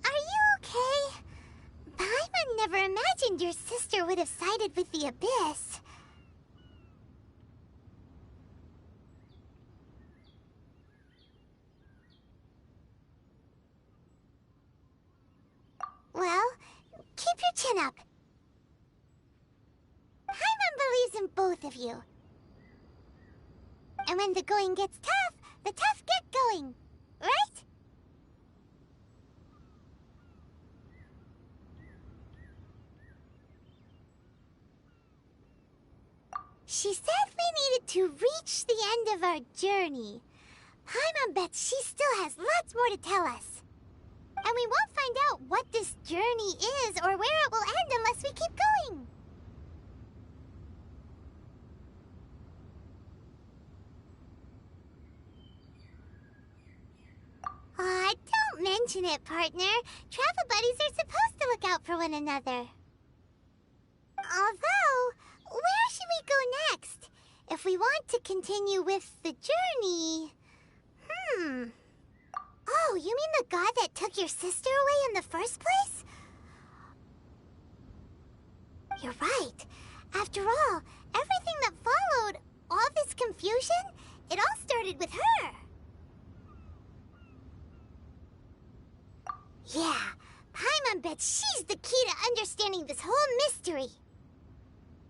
Are you okay? Paimon never imagined your sister would have sided with the Abyss. Well, keep your chin up. Paimon believes in both of you. And when the going gets tough, the tough get going. Right? She said we needed to reach the end of our journey. Paimon bets she still has lots more to tell us. And we won't find out what this journey is or where it will end unless we keep going. Aw, don't mention it, partner. Travel buddies are supposed to look out for one another. Although, where should we go next? If we want to continue with the journey... Oh, you mean the god that took your sister away in the first place? You're right. After all, everything that followed, all this confusion, it all started with her. Yeah, Paimon bets she's the key to understanding this whole mystery.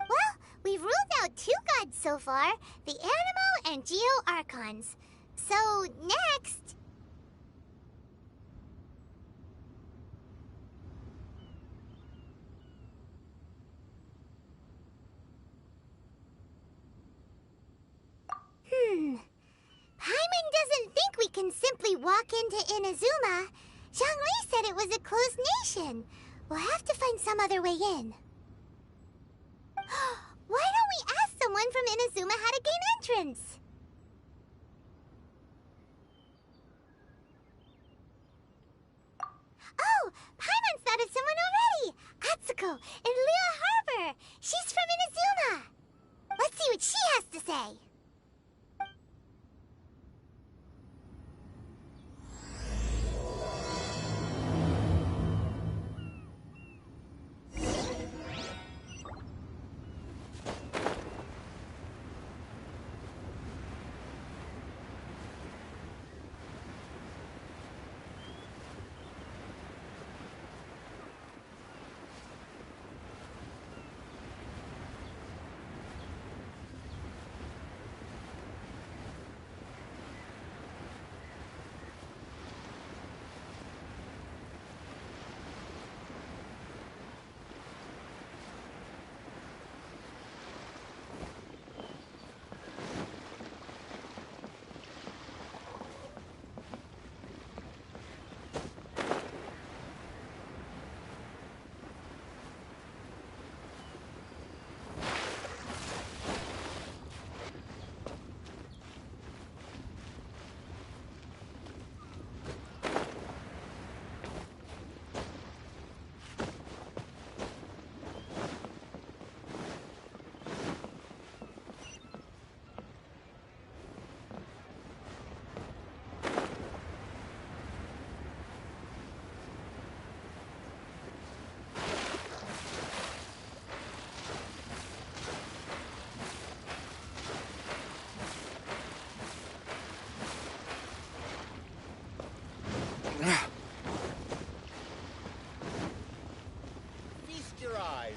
Well, we've ruled out 2 gods so far, the Animo and Geo Archons. So, next... Paimon doesn't think we can simply walk into Inazuma. Zhongli said it was a closed nation. We'll have to find some other way in. Why don't we ask someone from Inazuma how to gain entrance? Oh, Paimon thought of someone already! Atsuko, in Liyue Harbor! She's from Inazuma! Let's see what she has to say!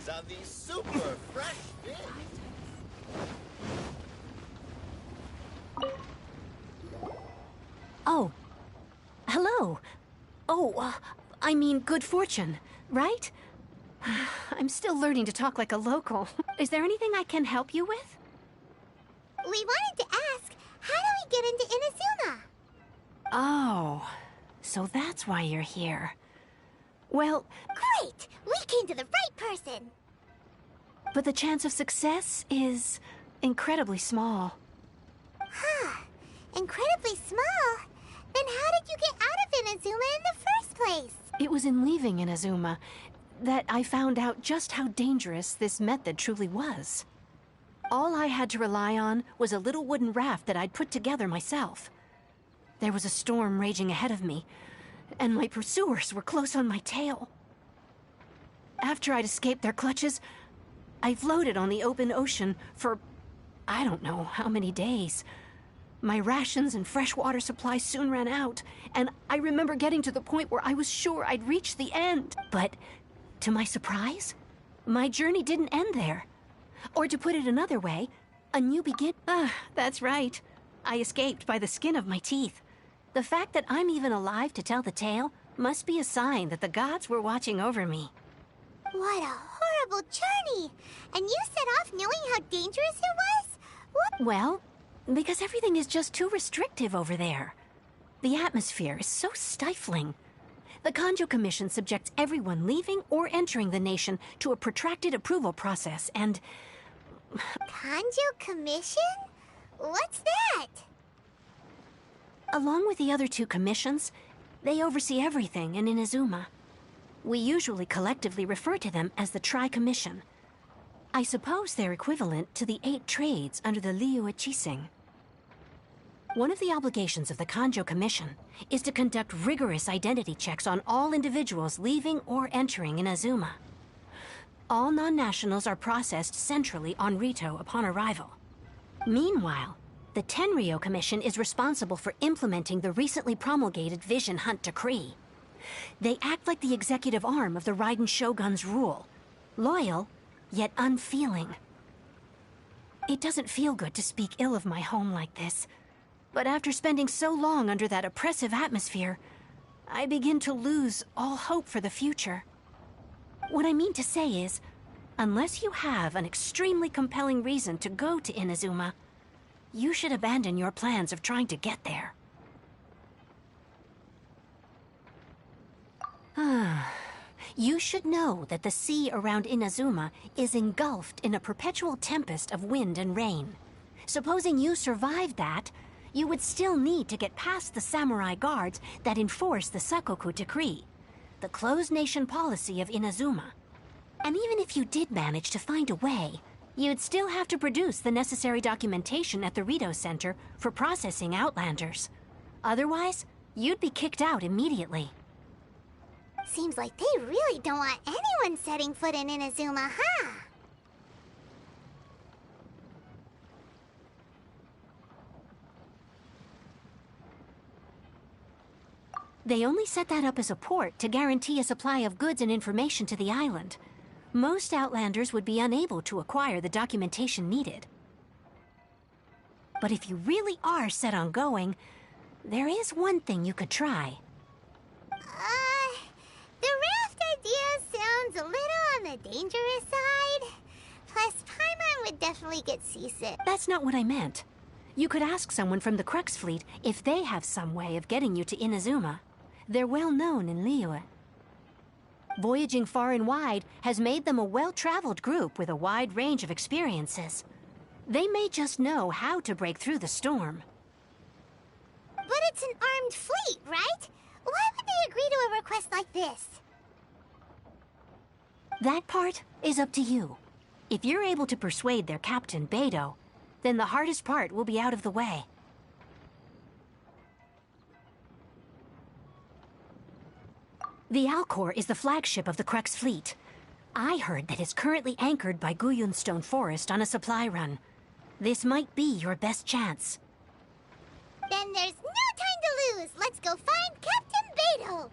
On these super fresh fish. Oh, hello. I mean good fortune, right? I'm still learning to talk like a local. Is there anything I can help you with? We wanted to ask, how do we get into Inazuma? Oh, so that's why you're here. Well... Great! We came to the right person! But the chance of success is incredibly small. Huh. Incredibly small? Then how did you get out of Inazuma in the first place? It was in leaving Inazuma that I found out just how dangerous this method truly was. All I had to rely on was a little wooden raft that I'd put together myself. There was a storm raging ahead of me, and my pursuers were close on my tail. After I'd escaped their clutches, I floated on the open ocean for I don't know how many days. My rations and fresh water supply soon ran out, and I remember getting to the point where I was sure I'd reached the end. But, to my surprise, my journey didn't end there. Or to put it another way, a new that's right. I escaped by the skin of my teeth. The fact that I'm even alive to tell the tale must be a sign that the gods were watching over me. What a horrible journey! And you set off knowing how dangerous it was? What? Well, because everything is just too restrictive over there. The atmosphere is so stifling. The Kanjo Commission subjects everyone leaving or entering the nation to a protracted approval process, and... Kanjo Commission? What's that? Along with the other two commissions, they oversee everything in Inazuma. We usually collectively refer to them as the Tri-Commission. I suppose they're equivalent to the 8 trades under the Liyue Chising. One of the obligations of the Kanjo Commission is to conduct rigorous identity checks on all individuals leaving or entering Inazuma. All non-nationals are processed centrally on Rito upon arrival. Meanwhile, the Tenryo Commission is responsible for implementing the recently promulgated Vision Hunt Decree. They act like the executive arm of the Raiden Shogun's rule. Loyal, yet unfeeling. It doesn't feel good to speak ill of my home like this. But after spending so long under that oppressive atmosphere, I begin to lose all hope for the future. What I mean to say is, unless you have an extremely compelling reason to go to Inazuma, you should abandon your plans of trying to get there. You should know that the sea around Inazuma is engulfed in a perpetual tempest of wind and rain. Supposing you survived that, you would still need to get past the samurai guards that enforce the Sakoku Decree, the closed nation policy of Inazuma. And even if you did manage to find a way, you'd still have to produce the necessary documentation at the Rito Center for processing Outlanders. Otherwise, you'd be kicked out immediately. Seems like they really don't want anyone setting foot in Inazuma, huh? They only set that up as a port to guarantee a supply of goods and information to the island. Most Outlanders would be unable to acquire the documentation needed. But if you really are set on going, there is one thing you could try. The raft idea sounds a little on the dangerous side. Plus, Paimon would definitely get seasick. That's not what I meant. You could ask someone from the Crux Fleet if they have some way of getting you to Inazuma. They're well known in Liyue. Voyaging far and wide has made them a well-traveled group with a wide range of experiences. They may just know how to break through the storm. But it's an armed fleet, right? Why would they agree to a request like this? That part is up to you. If you're able to persuade their captain, Beidou, then the hardest part will be out of the way. The Alcor is the flagship of the Crux Fleet. I heard that it's currently anchored by Guyunstone Forest on a supply run. This might be your best chance. Then there's no time to lose. Let's go find Captain Beidou.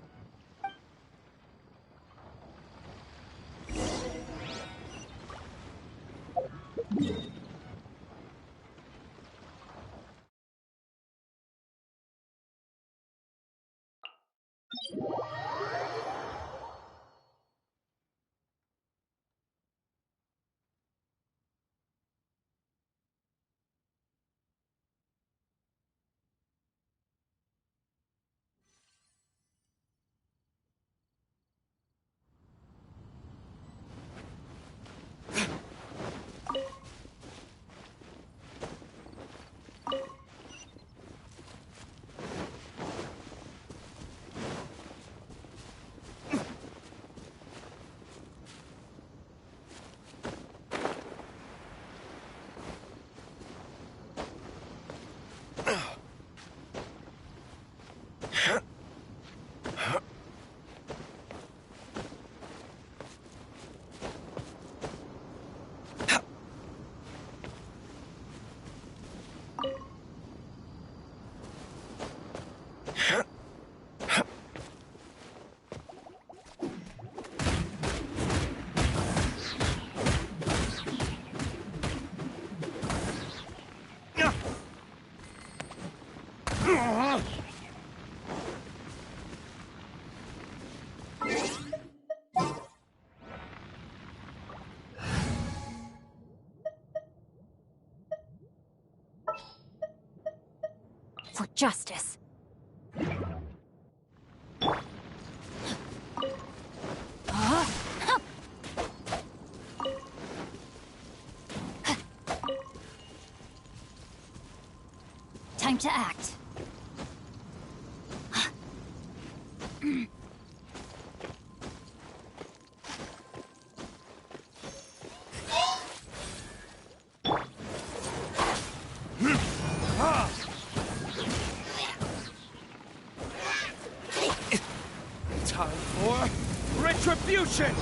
For justice. Time to act. Time for retribution!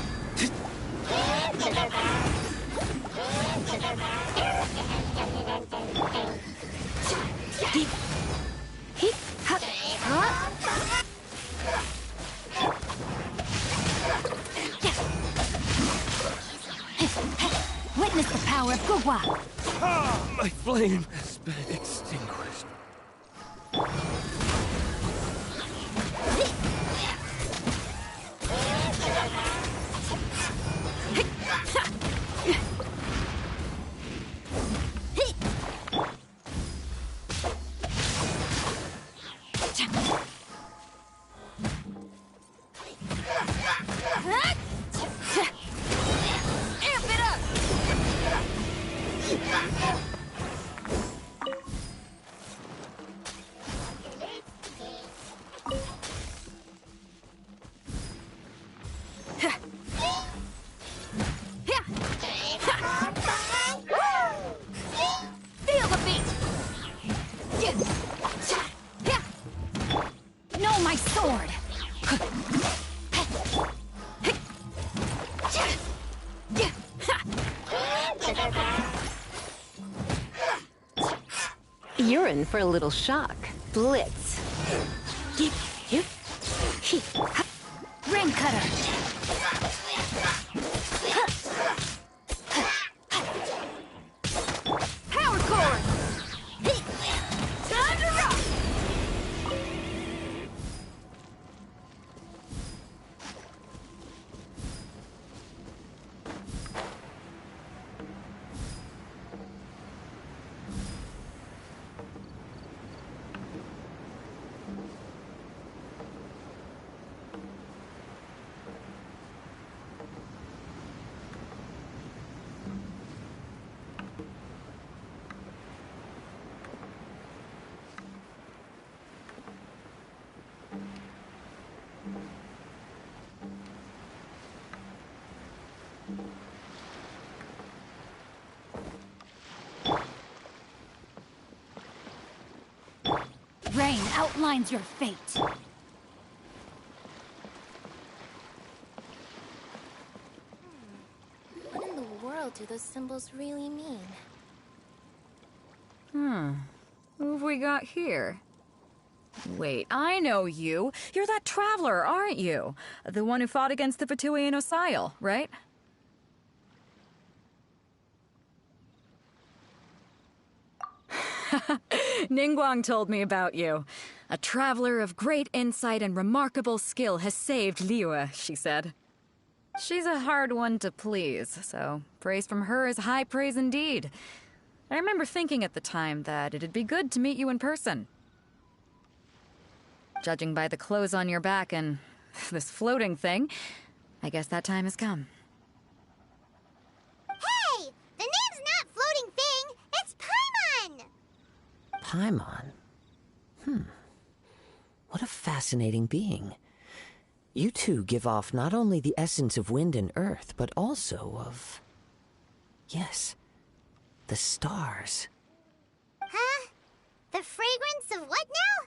Witness the power of Gugwa. Ah, my flame has been extinguished. Amp it up! Feel the beat! Know my sword! You're in for a little shock. Blitz. Ring cutter! Power cord! Time to rock! Rain outlines your fate. What in the world do those symbols really mean? Who have we got here? Wait, I know you. You're that traveler, aren't you? The one who fought against the Fatui Osile, right? Ningguang told me about you. A traveler of great insight and remarkable skill has saved Liyue, she said. She's a hard one to please, so praise from her is high praise indeed. I remember thinking at the time that it'd be good to meet you in person. Judging by the clothes on your back and this floating thing, I guess that time has come. Hey! The name's not Floating Thing! It's Paimon! Paimon? What a fascinating being. You two give off not only the essence of wind and earth, but also of... yes, the stars. Huh? The fragrance of what now?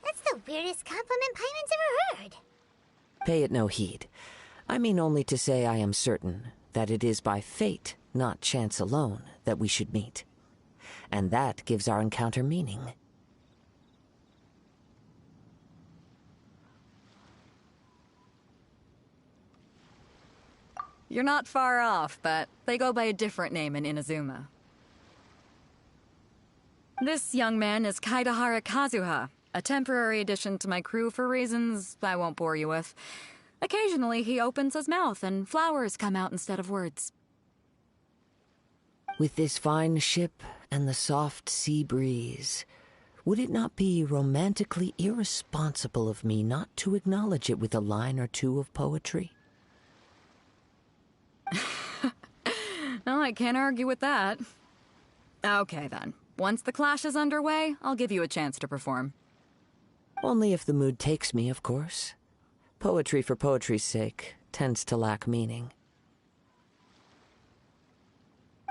That's the weirdest compliment Paimon's ever heard. Pay it no heed. I mean only to say I am certain that it is by fate, not chance alone, that we should meet. And that gives our encounter meaning. You're not far off, but they go by a different name in Inazuma. This young man is Kaidahara Kazuha, a temporary addition to my crew for reasons I won't bore you with. Occasionally, he opens his mouth and flowers come out instead of words. With this fine ship and the soft sea breeze, would it not be romantically irresponsible of me not to acknowledge it with a line or two of poetry? Well, I can't argue with that. Okay, then. Once the clash is underway, I'll give you a chance to perform. Only if the mood takes me, of course. Poetry for poetry's sake tends to lack meaning.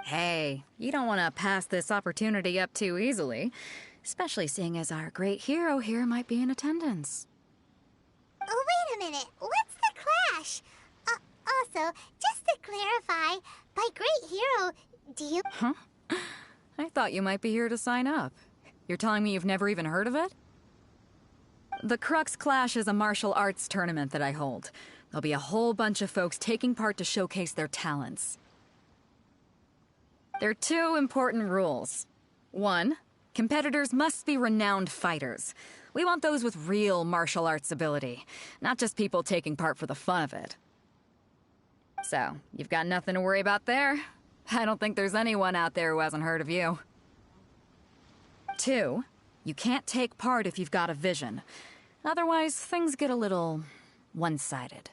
Hey, you don't want to pass this opportunity up too easily, especially seeing as our great hero here might be in attendance. Oh, wait a minute. What's the clash? Also, just to clarify, by great hero, do you... Huh? I thought you might be here to sign up. You're telling me you've never even heard of it? The Crux Clash is a martial arts tournament that I hold. There'll be a whole bunch of folks taking part to showcase their talents. There are two important rules. 1, competitors must be renowned fighters. We want those with real martial arts ability, not just people taking part for the fun of it. So, you've got nothing to worry about there. I don't think there's anyone out there who hasn't heard of you. 2, you can't take part if you've got a vision. Otherwise, things get a little one-sided.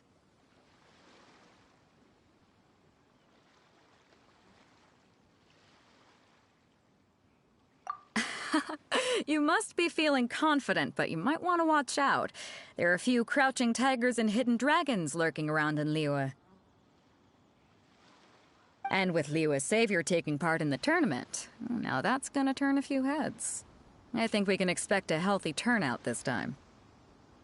You must be feeling confident, but you might want to watch out. There are a few crouching tigers and hidden dragons lurking around in Liyue. And with Liyue's savior taking part in the tournament, now that's gonna turn a few heads. I think we can expect a healthy turnout this time.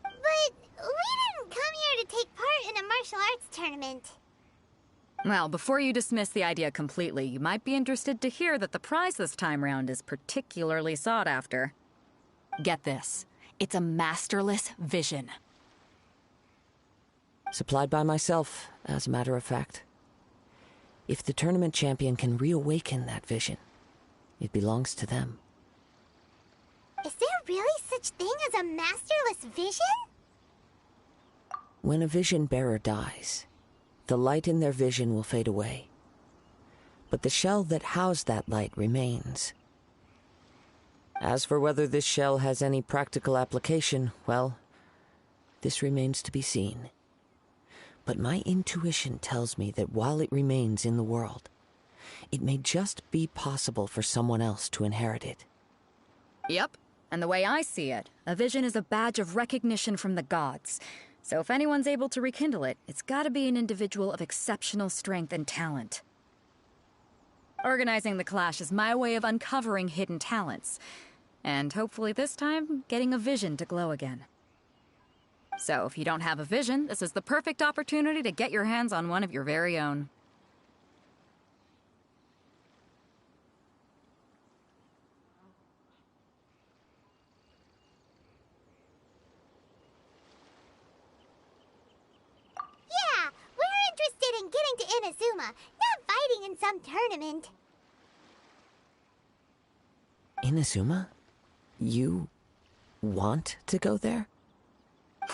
But we didn't come here to take part in a martial arts tournament. Well, before you dismiss the idea completely, you might be interested to hear that the prize this time round is particularly sought after. Get this. It's a masterless vision. Supplied by myself, as a matter of fact. If the tournament champion can reawaken that vision, it belongs to them. Is there really such thing as a masterless vision? When a vision bearer dies, the light in their vision will fade away. But the shell that housed that light remains. As for whether this shell has any practical application, well, this remains to be seen. But my intuition tells me that while it remains in the world, it may just be possible for someone else to inherit it. Yep. And the way I see it, a vision is a badge of recognition from the gods. So if anyone's able to rekindle it, it's gotta be an individual of exceptional strength and talent. Organizing the clash is my way of uncovering hidden talents. And hopefully this time, getting a vision to glow again. So if you don't have a vision, this is the perfect opportunity to get your hands on one of your very own. Yeah, we're interested in getting to Inazuma, not fighting in some tournament. Inazuma? You want to go there?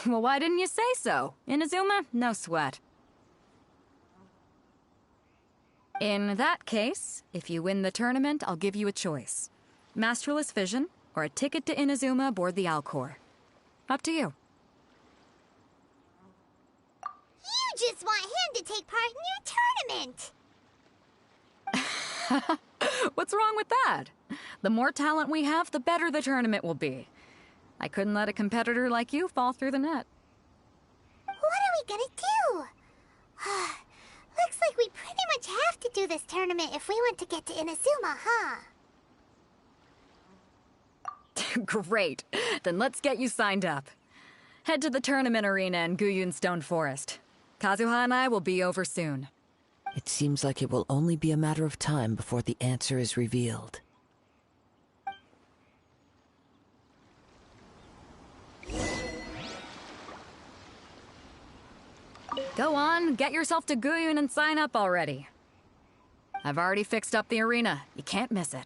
Well, why didn't you say so? Inazuma, no sweat. In that case, if you win the tournament, I'll give you a choice. Masterless Vision, or a ticket to Inazuma aboard the Alcor. Up to you. You just want him to take part in your tournament! What's wrong with that? The more talent we have, the better the tournament will be. I couldn't let a competitor like you fall through the net. What are we gonna do? Looks like we pretty much have to do this tournament if we want to get to Inazuma, huh? Great. Then let's get you signed up. Head to the tournament arena in Guyun Stone Forest. Kazuha and I will be over soon. It seems like it will only be a matter of time before the answer is revealed. Go on, get yourself to Guyun and sign up already. I've already fixed up the arena. You can't miss it.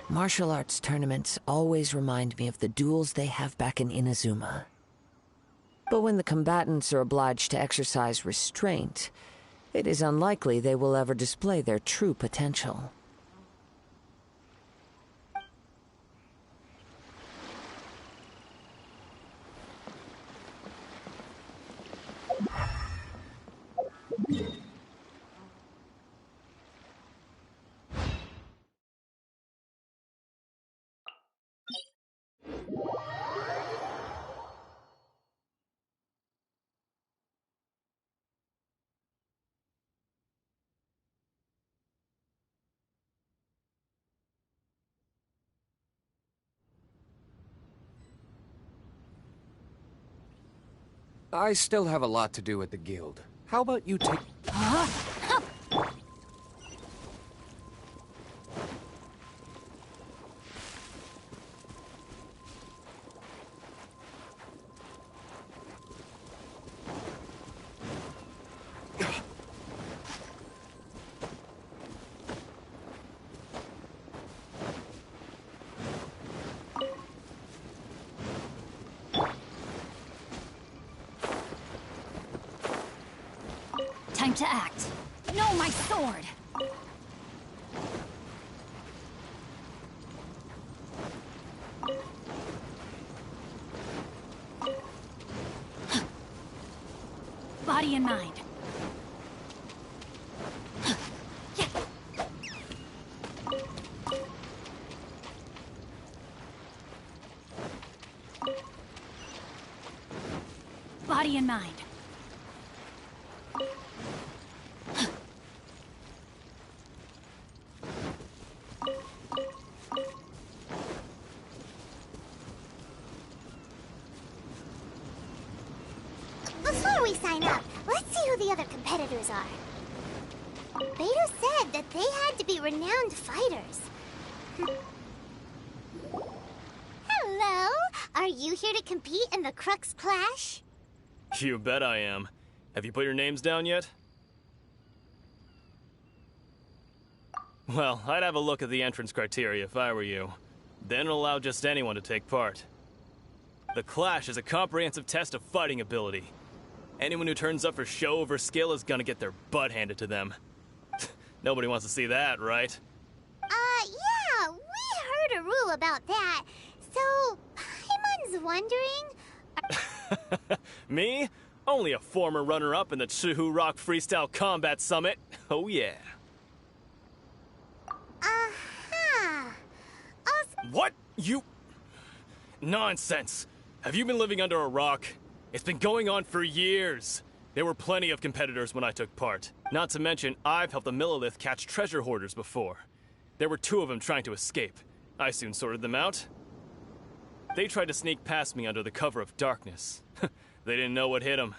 Martial arts tournaments always remind me of the duels they have back in Inazuma. But when the combatants are obliged to exercise restraint, it is unlikely they will ever display their true potential. I still have a lot to do at the guild. How about you take... Time to act. No, my sword! Body and mind. Body and mind. Before we sign up, let's see who the other competitors are. Beto said that they had to be renowned fighters. Hello! Are you here to compete in the Crux Clash? You bet I am. Have you put your names down yet? Well, I'd have a look at the entrance criteria if I were you. Then allow just anyone to take part. The Clash is a comprehensive test of fighting ability. Anyone who turns up for show over skill is gonna get their butt handed to them. Nobody wants to see that, right? Yeah, we heard a rule about that. So, Paimon's wondering... Me? Only a former runner-up in the Chihu Rock Freestyle Combat Summit. Oh yeah. What? You... Nonsense. Have you been living under a rock? It's been going on for years. There were plenty of competitors when I took part. Not to mention, I've helped the Millilith catch treasure hoarders before. There were 2 of them trying to escape. I soon sorted them out. They tried to sneak past me under the cover of darkness. They didn't know what hit them.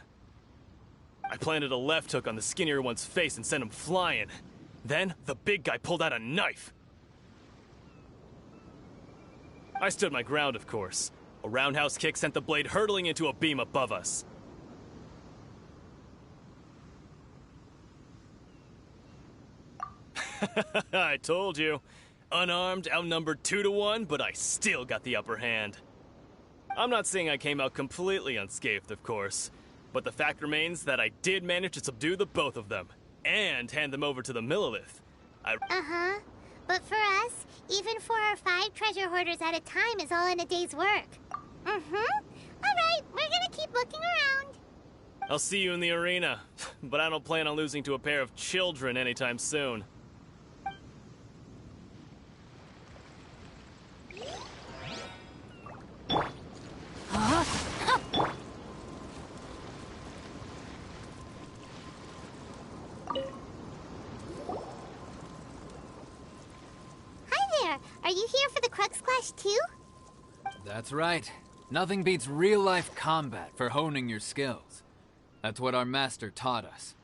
I planted a left hook on the skinnier one's face and sent him flying. Then, the big guy pulled out a knife. I stood my ground, of course. A roundhouse kick sent the blade hurtling into a beam above us. I told you. Unarmed, outnumbered 2 to 1, but I still got the upper hand. I'm not saying I came out completely unscathed, of course, but the fact remains that I did manage to subdue the both of them, and hand them over to the Millilith. Uh-huh. But for us, even 4 or 5 treasure hoarders at a time is all in a day's work. Mm-hmm. Alright, we're gonna keep looking around. I'll see you in the arena, but I don't plan on losing to a pair of children anytime soon. Are you here for the Crux Clash too? That's right. Nothing beats real-life combat for honing your skills. That's what our master taught us.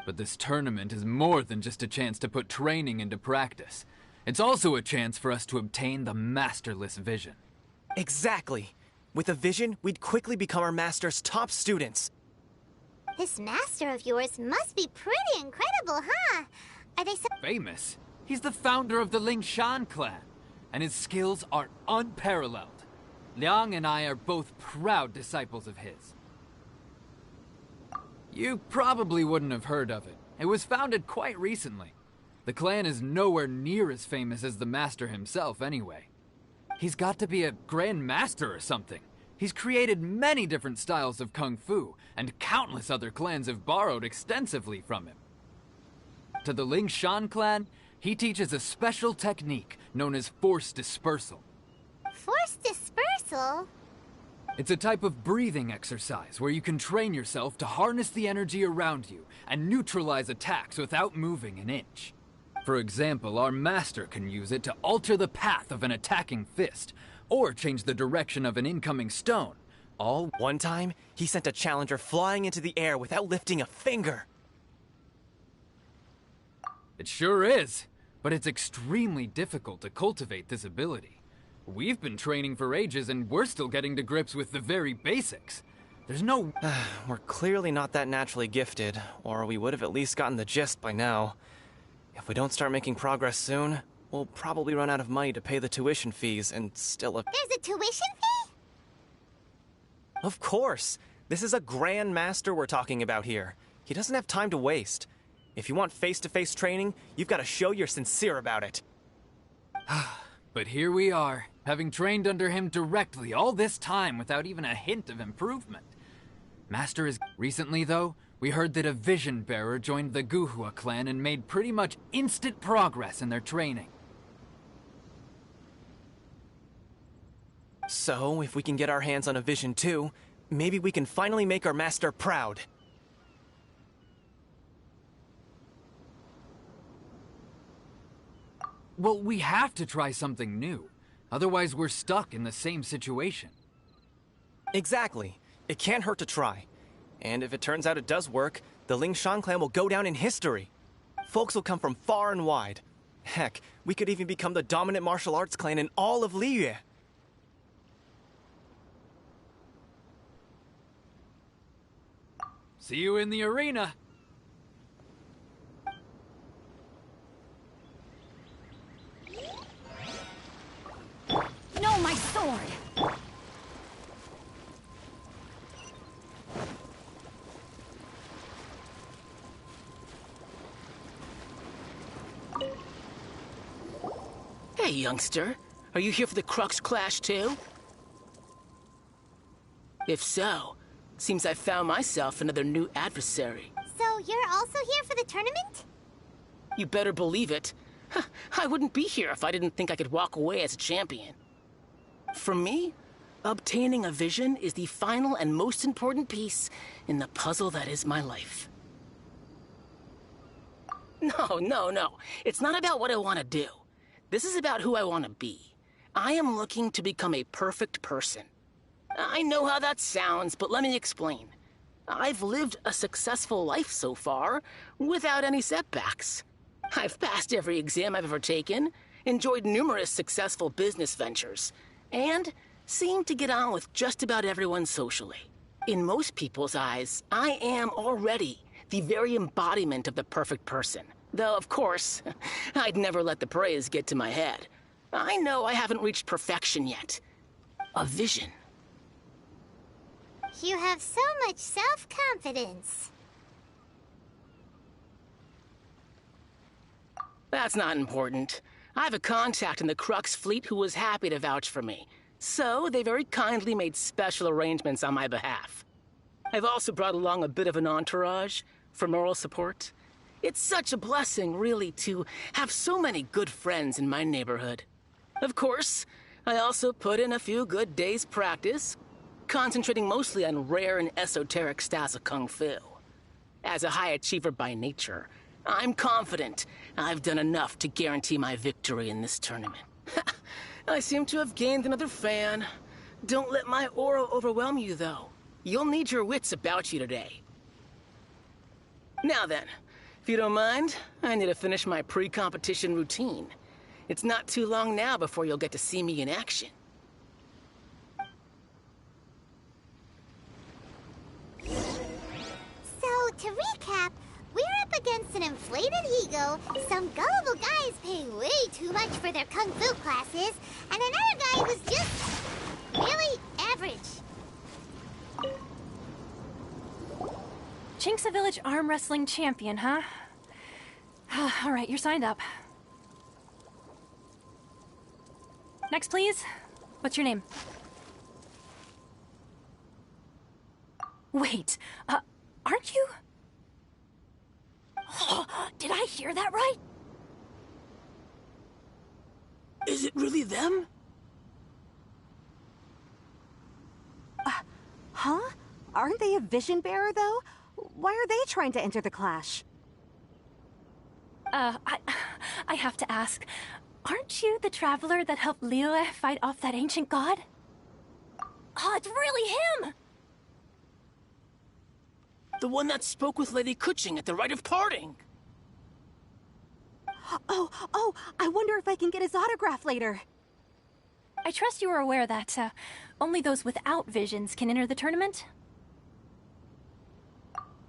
But this tournament is more than just a chance to put training into practice. It's also a chance for us to obtain the masterless vision. Exactly. With a vision, we'd quickly become our master's top students. This master of yours must be pretty incredible, huh? Are they so Famous? He's the founder of the Lingshan clan, and his skills are unparalleled. Liang and I are both proud disciples of his. You probably wouldn't have heard of it. It was founded quite recently. The clan is nowhere near as famous as the master himself anyway. He's got to be a grand master or something. He's created many different styles of kung fu, and countless other clans have borrowed extensively from him. To the Lingshan clan, he teaches a special technique known as force dispersal. Force dispersal? It's a type of breathing exercise where you can train yourself to harness the energy around you and neutralize attacks without moving an inch. For example, our master can use it to alter the path of an attacking fist, or change the direction of an incoming stone. One time, he sent a challenger flying into the air without lifting a finger. It sure is, but it's extremely difficult to cultivate this ability. We've been training for ages and we're still getting to grips with the very basics. There's no... We're clearly not that naturally gifted, or we would have at least gotten the gist by now. If we don't start making progress soon, we'll probably run out of money to pay the tuition fees and still There's a tuition fee? Of course! This is a grand master we're talking about here. He doesn't have time to waste. If you want face-to-face training, you've got to show you're sincere about it. But here we are, having trained under him directly all this time without even a hint of improvement. Master is... Recently, though, we heard that a vision bearer joined the Guhua clan and made pretty much instant progress in their training. So, if we can get our hands on a vision too, maybe we can finally make our master proud. Well, we have to try something new. Otherwise, we're stuck in the same situation. Exactly. It can't hurt to try. And if it turns out it does work, the Lingshan clan will go down in history. Folks will come from far and wide. Heck, we could even become the dominant martial arts clan in all of Liyue. See you in the arena! No, my sword! Hey, youngster. Are you here for the Crux Clash, too? If so, seems I found myself another new adversary. So you're also here for the tournament? You better believe it. I wouldn't be here if I didn't think I could walk away as a champion. For me, obtaining a vision is the final and most important piece in the puzzle that is my life. No. It's not about what I want to do. This is about who I want to be. I am looking to become a perfect person. I know how that sounds, but let me explain. I've lived a successful life so far, without any setbacks. I've passed every exam I've ever taken, enjoyed numerous successful business ventures, and seem to get on with just about everyone socially. In most people's eyes, I am already the very embodiment of the perfect person. Though, of course, I'd never let the praise get to my head. I know I haven't reached perfection yet. A vision. You have so much self-confidence. That's not important. I have a contact in the Crux fleet who was happy to vouch for me. So, they very kindly made special arrangements on my behalf. I've also brought along a bit of an entourage for moral support. It's such a blessing, really, to have so many good friends in my neighborhood. Of course, I also put in a few good days' practice, concentrating mostly on rare and esoteric styles of Kung Fu. As a high achiever by nature, I'm confident I've done enough to guarantee my victory in this tournament. I seem to have gained another fan. Don't let my aura overwhelm you, though. You'll need your wits about you today. Now then, if you don't mind, I need to finish my pre-competition routine. It's not too long now before you'll get to see me in action. So, to recap, we're up against an inflated ego, some gullible guys paying way too much for their kung fu classes, and another guy who's just really average. Chinksa Village arm wrestling champion, huh? All right, you're signed up. Next, please. What's your name? Wait, aren't you? Oh, did I hear that right? Is it really them? Huh? Aren't they a vision bearer, though? Why are they trying to enter the clash? I have to ask, aren't you the traveler that helped Liyue fight off that ancient god? Oh, it's really him! The one that spoke with Lady Kuching at the rite of parting. Oh, I wonder if I can get his autograph later. I trust you are aware that, only those without visions can enter the tournament?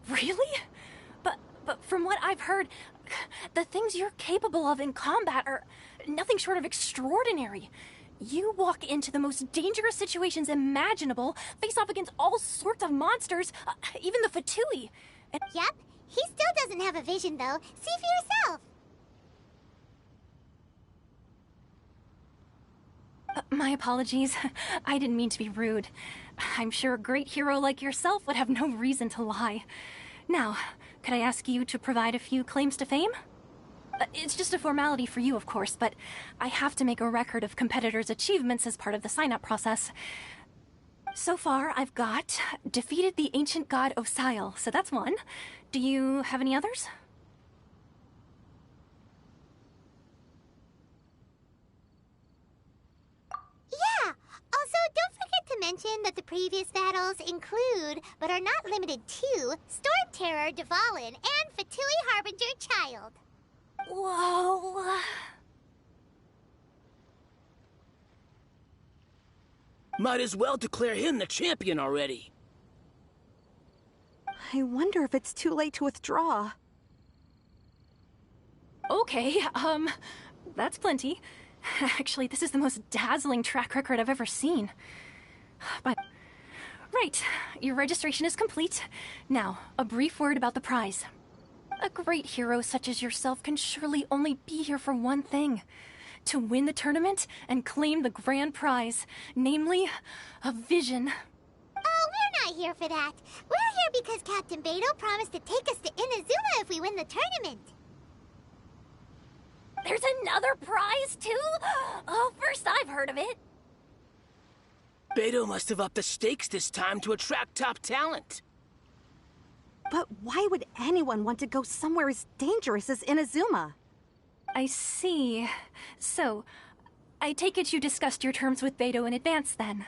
Really? But from what I've heard, the things you're capable of in combat are nothing short of extraordinary. You walk into the most dangerous situations imaginable, face off against all sorts of monsters, even the Fatui. And Yep, he still doesn't have a vision, though. See for yourself. My apologies. I didn't mean to be rude. I'm sure a great hero like yourself would have no reason to lie. Now, could I ask you to provide a few claims to fame? It's just a formality for you, of course, but I have to make a record of competitors' achievements as part of the sign-up process. So far, I've got defeated the ancient god Osial, so that's one. Do you have any others? Yeah. Also, don't forget to mention that the previous battles include, but are not limited to, Storm Terror, Dvalin, and Fatui Harbinger Child. Whoa. Might as well declare him the champion already. I wonder if it's too late to withdraw. Okay, that's plenty. Actually, this is the most dazzling track record I've ever seen. But... Right, your registration is complete. Now, a brief word about the prize. A great hero such as yourself can surely only be here for one thing. To win the tournament and claim the grand prize. Namely, a vision. Oh, we're not here for that. We're here because Captain Beidou promised to take us to Inazuma if we win the tournament. There's another prize, too? Oh, first I've heard of it. Beidou must have upped the stakes this time to attract top talent. But why would anyone want to go somewhere as dangerous as Inazuma? I see. So, I take it you discussed your terms with Beidou in advance, then?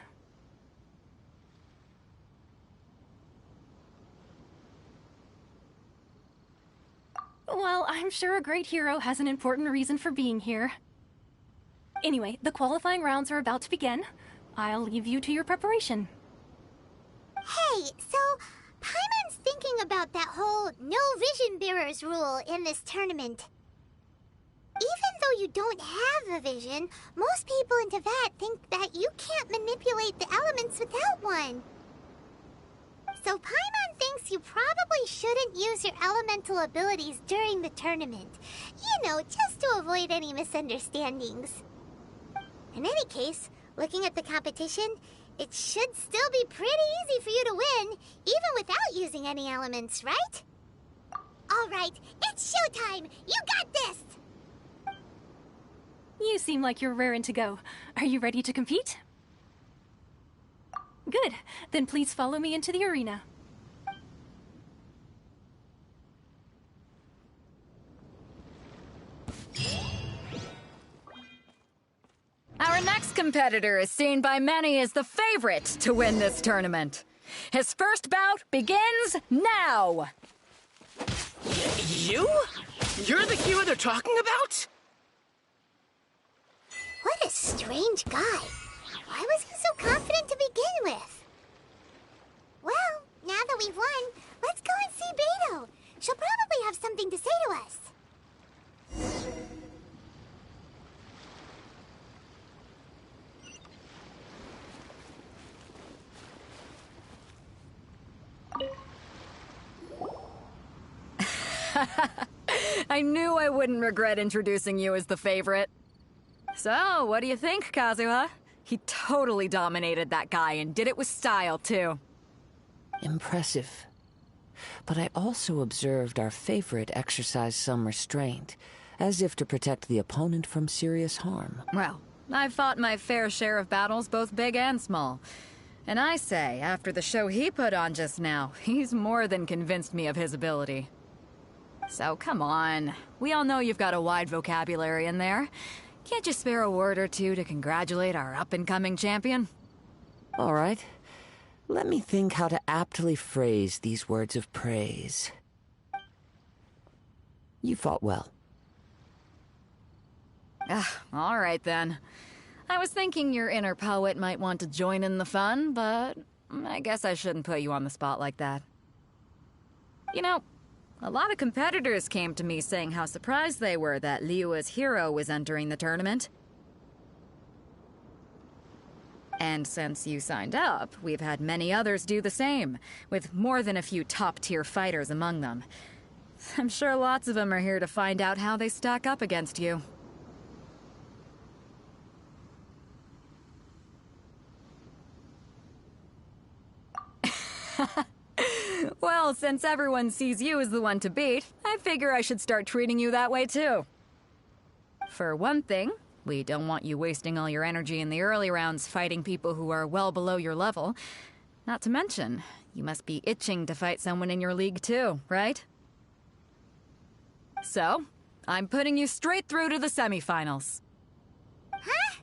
Well, I'm sure a great hero has an important reason for being here. Anyway, the qualifying rounds are about to begin. I'll leave you to your preparation. Hey, so Paimon's thinking about that whole no vision bearers rule in this tournament. Even though you don't have a vision, most people in Teyvat think that you can't manipulate the elements without one. So Paimon thinks you probably shouldn't use your elemental abilities during the tournament. You know, just to avoid any misunderstandings. In any case, looking at the competition, it should still be pretty easy for you to win, even without using any elements, right? Alright, it's showtime! You got this! You seem like you're raring to go. Are you ready to compete? Good. Then please follow me into the arena. Our next competitor is seen by many as the favorite to win this tournament. His first bout begins now! You? You're the hero they're talking about? What a strange guy. Why was he so confident to begin with? Well, now that we've won, let's go and see Beto. She'll probably have something to say to us. I knew I wouldn't regret introducing you as the favorite. So, what do you think, Kazuha? He totally dominated that guy and did it with style, too. Impressive. But I also observed our favorite exercise some restraint, as if to protect the opponent from serious harm. Well, I've fought my fair share of battles, both big and small. And I say, after the show he put on just now, he's more than convinced me of his ability. So, come on. We all know you've got a wide vocabulary in there. Can't you spare a word or two to congratulate our up-and-coming champion? All right. Let me think how to aptly phrase these words of praise. You fought well. All right then. I was thinking your inner poet might want to join in the fun, but I guess I shouldn't put you on the spot like that. You know, a lot of competitors came to me saying how surprised they were that Liyue's hero was entering the tournament. And since you signed up, we've had many others do the same, with more than a few top-tier fighters among them. I'm sure lots of them are here to find out how they stack up against you. Well, since everyone sees you as the one to beat, I figure I should start treating you that way too. For one thing, we don't want you wasting all your energy in the early rounds fighting people who are well below your level. Not to mention, you must be itching to fight someone in your league too, right? So, I'm putting you straight through to the semifinals. Huh?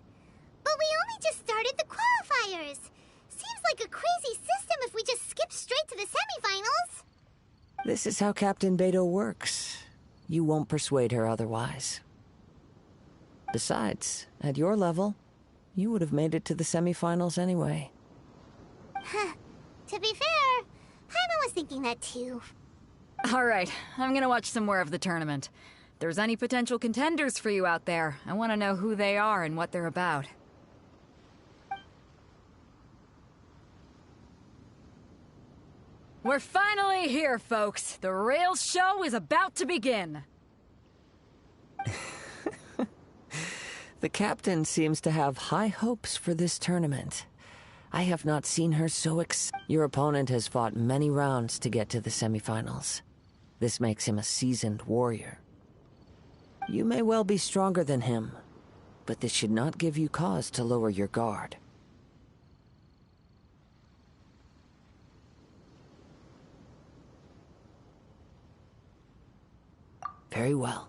But we only just started the qualifiers. Seems like a crazy system if we just skip straight to the semifinals. This is how Captain Beto works. You won't persuade her otherwise. Besides, at your level, you would have made it to the semifinals anyway. Huh. To be fair, Paimon was thinking that too. All right, I'm gonna watch some more of the tournament. If there's any potential contenders for you out there, I want to know who they are and what they're about. We're finally here, folks. The real show is about to begin. The captain seems to have high hopes for this tournament. I have not seen her so Your opponent has fought many rounds to get to the semifinals. This makes him a seasoned warrior. You may well be stronger than him, but this should not give you cause to lower your guard. Very well.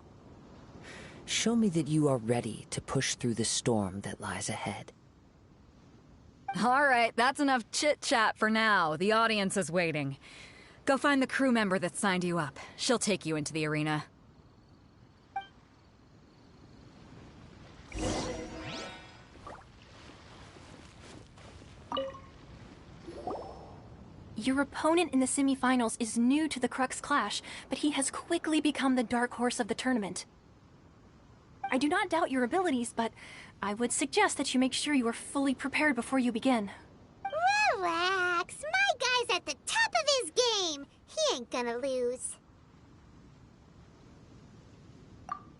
Show me that you are ready to push through the storm that lies ahead. All right, that's enough chit-chat for now. The audience is waiting. Go find the crew member that signed you up. She'll take you into the arena. Your opponent in the semifinals is new to the Crux Clash, but he has quickly become the dark horse of the tournament. I do not doubt your abilities, but I would suggest that you make sure you are fully prepared before you begin. Relax. My guy's at the top of his game. He ain't gonna lose.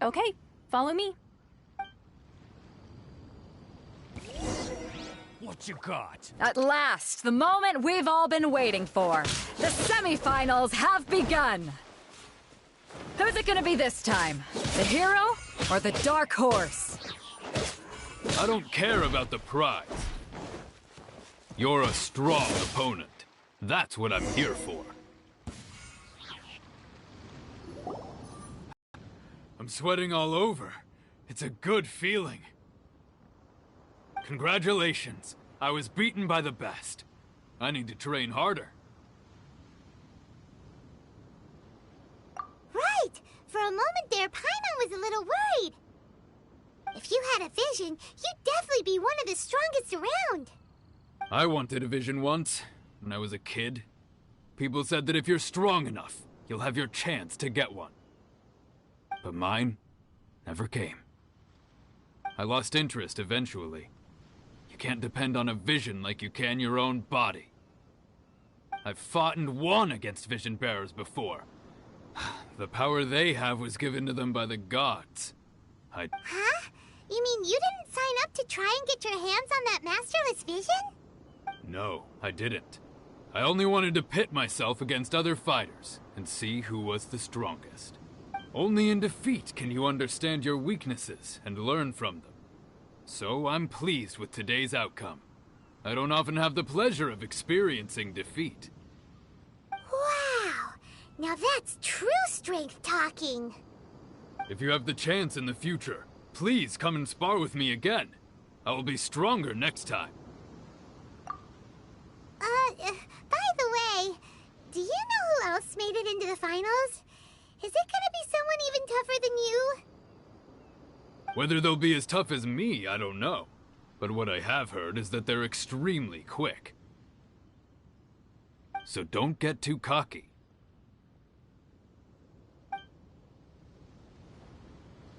Okay, follow me. What you got? At last, the moment we've all been waiting for. The semifinals have begun. Who's it gonna be this time? The hero or the dark horse? I don't care about the prize. You're a strong opponent. That's what I'm here for. I'm sweating all over. It's a good feeling. Congratulations. I was beaten by the best. I need to train harder. Right! For a moment there, Paimon was a little worried. If you had a vision, you'd definitely be one of the strongest around. I wanted a vision once, when I was a kid. People said that if you're strong enough, you'll have your chance to get one. But mine never came. I lost interest eventually. You can't depend on a vision like you can your own body. I've fought and won against vision bearers before. The power they have was given to them by the gods. Huh? You mean you didn't sign up to try and get your hands on that masterless vision? No, I didn't. I only wanted to pit myself against other fighters and see who was the strongest. Only in defeat can you understand your weaknesses and learn from them. So I'm pleased with today's outcome. I don't often have the pleasure of experiencing defeat. Wow! Now that's true strength talking. If you have the chance in the future, please come and spar with me again. I will be stronger next time. By the way, do you know who else made it into the finals? Is it gonna be someone even tougher than you? Whether they'll be as tough as me, I don't know. But what I have heard is that they're extremely quick. So don't get too cocky.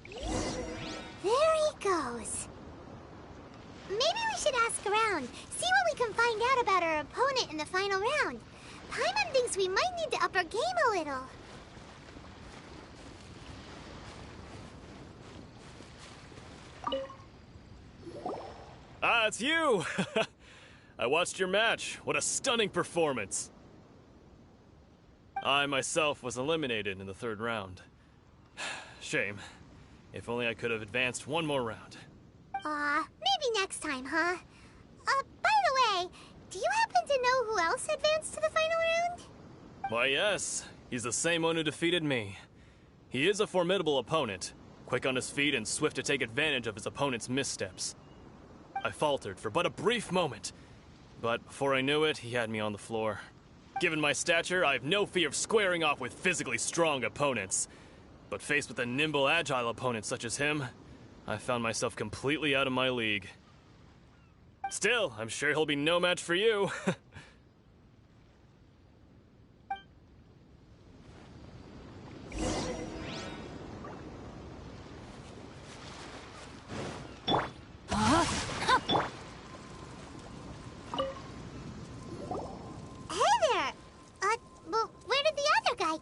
There he goes. Maybe we should ask around, see what we can find out about our opponent in the final round. Paimon thinks we might need to up our game a little. Ah, it's you! I watched your match. What a stunning performance. I myself was eliminated in the third round. Shame. If only I could have advanced one more round. Maybe next time, huh? By the way, do you happen to know who else advanced to the final round? Why, yes. He's the same one who defeated me. He is a formidable opponent, quick on his feet and swift to take advantage of his opponent's missteps. I faltered for but a brief moment, but before I knew it, he had me on the floor. Given my stature, I have no fear of squaring off with physically strong opponents. But faced with a nimble, agile opponent such as him, I found myself completely out of my league. Still, I'm sure he'll be no match for you.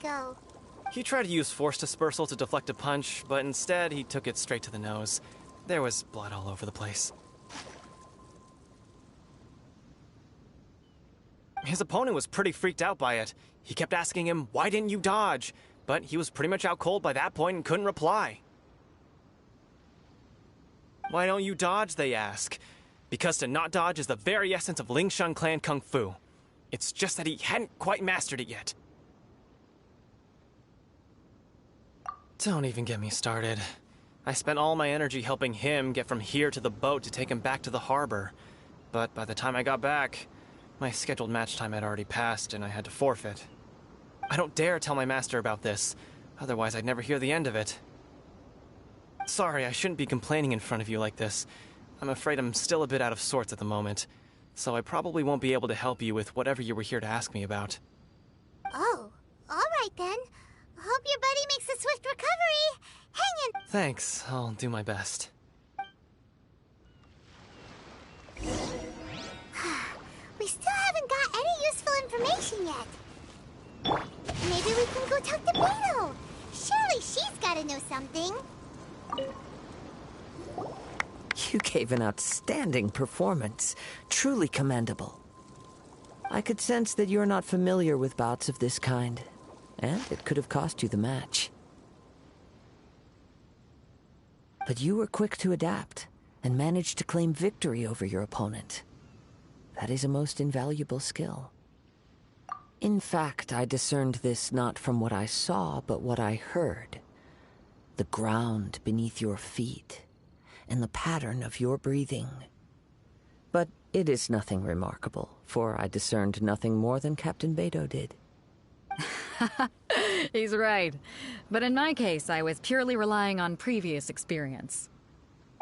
Go. He tried to use force dispersal to deflect a punch, but instead he took it straight to the nose. There was blood all over the place. His opponent was pretty freaked out by it. He kept asking him, "Why didn't you dodge?" But he was pretty much out cold by that point and couldn't reply. "Why don't you dodge?" they ask. Because to not dodge is the very essence of Lingshan clan kung fu. It's just that he hadn't quite mastered it yet. Don't even get me started. I spent all my energy helping him get from here to the boat to take him back to the harbor. But by the time I got back, my scheduled match time had already passed and I had to forfeit. I don't dare tell my master about this, otherwise I'd never hear the end of it. Sorry, I shouldn't be complaining in front of you like this. I'm afraid I'm still a bit out of sorts at the moment. so I probably won't be able to help you with whatever you were here to ask me about. Oh, alright then. Hope your buddy makes a swift recovery. Hang in. Thanks, I'll do my best. We still haven't got any useful information yet. Maybe we can go talk to Beto. Surely she's gotta know something. You gave an outstanding performance. Truly commendable. I could sense that you're not familiar with bouts of this kind, and it could have cost you the match. But you were quick to adapt, and managed to claim victory over your opponent. That is a most invaluable skill. In fact, I discerned this not from what I saw, but what I heard. The ground beneath your feet, and the pattern of your breathing. But it is nothing remarkable, for I discerned nothing more than Captain Beto did. He's right. But in my case, I was purely relying on previous experience.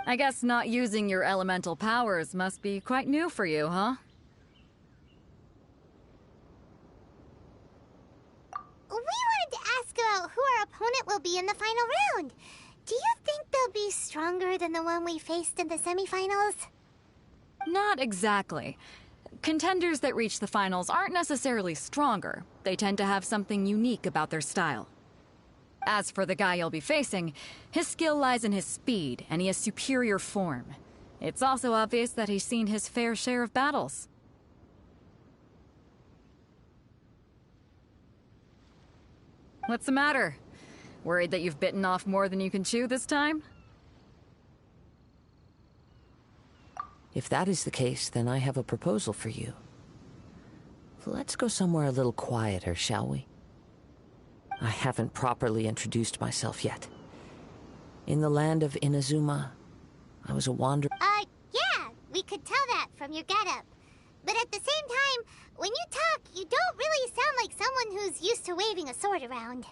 I guess not using your elemental powers must be quite new for you, huh? We wanted to ask about who our opponent will be in the final round. Do you think they'll be stronger than the one we faced in the semifinals? Not exactly. Contenders that reach the finals aren't necessarily stronger. They tend to have something unique about their style. As for the guy you'll be facing, his skill lies in his speed, and he has superior form. It's also obvious that he's seen his fair share of battles. What's the matter? Worried that you've bitten off more than you can chew this time? If that is the case, then I have a proposal for you. Let's go somewhere a little quieter, shall we? I haven't properly introduced myself yet. In the land of Inazuma, I was a wanderer. Yeah, we could tell that from your getup. But at the same time, when you talk, you don't really sound like someone who's used to waving a sword around.